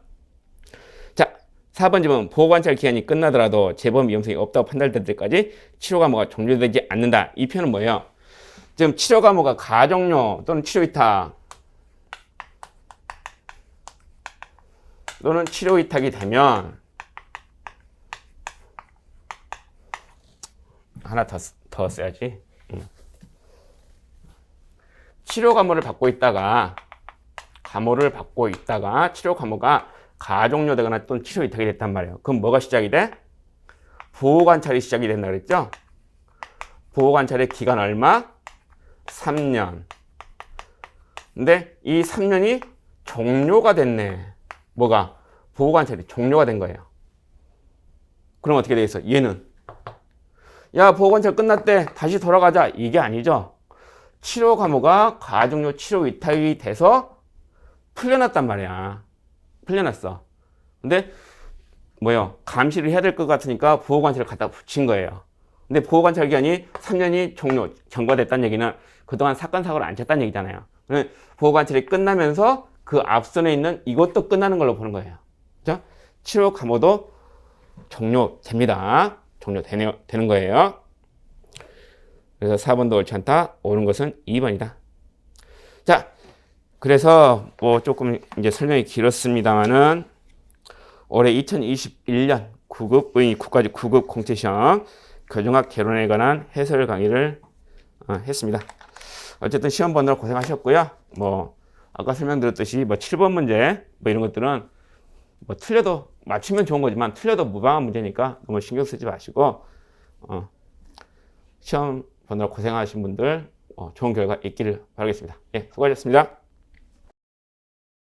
자, 4번 질문. 보호관찰 기간이 끝나더라도 재범 위험성이 없다고 판단될 때까지 치료감호가 종료되지 않는다. 이 표현은 뭐예요? 지금 치료감호가 가종료 또는 치료위탁 또는 치료위탁이 되면 하나 더 써야지. 치료 감호를 받고 있다가 치료 감호가 가종료되거나 또는 치료 위탁이 됐단 말이에요. 그럼 뭐가 시작이 돼? 보호 관찰이 시작이 된다 그랬죠? 보호 관찰의 기간 얼마? 3년. 근데 이 3년이 종료가 됐네. 뭐가? 보호 관찰이 종료가 된 거예요. 그럼 어떻게 되겠어? 얘는 야, 보호 관찰 끝났대. 다시 돌아가자. 이게 아니죠. 치료 감호가 가종료 치료 위탁이 돼서 풀려났단 말이야. 풀려났어. 근데 뭐요? 감시를 해야 될 것 같으니까 보호 관찰을 갖다 붙인 거예요. 근데 보호 관찰 기간이 3년이 경과됐다는 얘기는 그동안 사건 사고를 안 쳤다는 얘기잖아요. 보호 관찰이 끝나면서 그 앞선에 있는 이것도 끝나는 걸로 보는 거예요. 그죠? 치료 감호도 종료됩니다. 종료되는 거예요. 그래서 4번도 옳지 않다. 옳은 것은 2번이다. 자, 그래서 뭐 조금 이제 설명이 길었습니다만은 올해 2021년 9급 국가직 9급 공채시험 교정학 개론에 관한 해설 강의를 했습니다. 어쨌든 시험 보느라 고생하셨고요. 뭐 아까 설명드렸듯이 뭐 7번 문제 뭐 이런 것들은 뭐 틀려도 맞추면 좋은 거지만 틀려도 무방한 문제니까 너무 신경 쓰지 마시고 시험 보느라 고생하신 분들 좋은 결과 있기를 바라겠습니다. 예, 수고하셨습니다.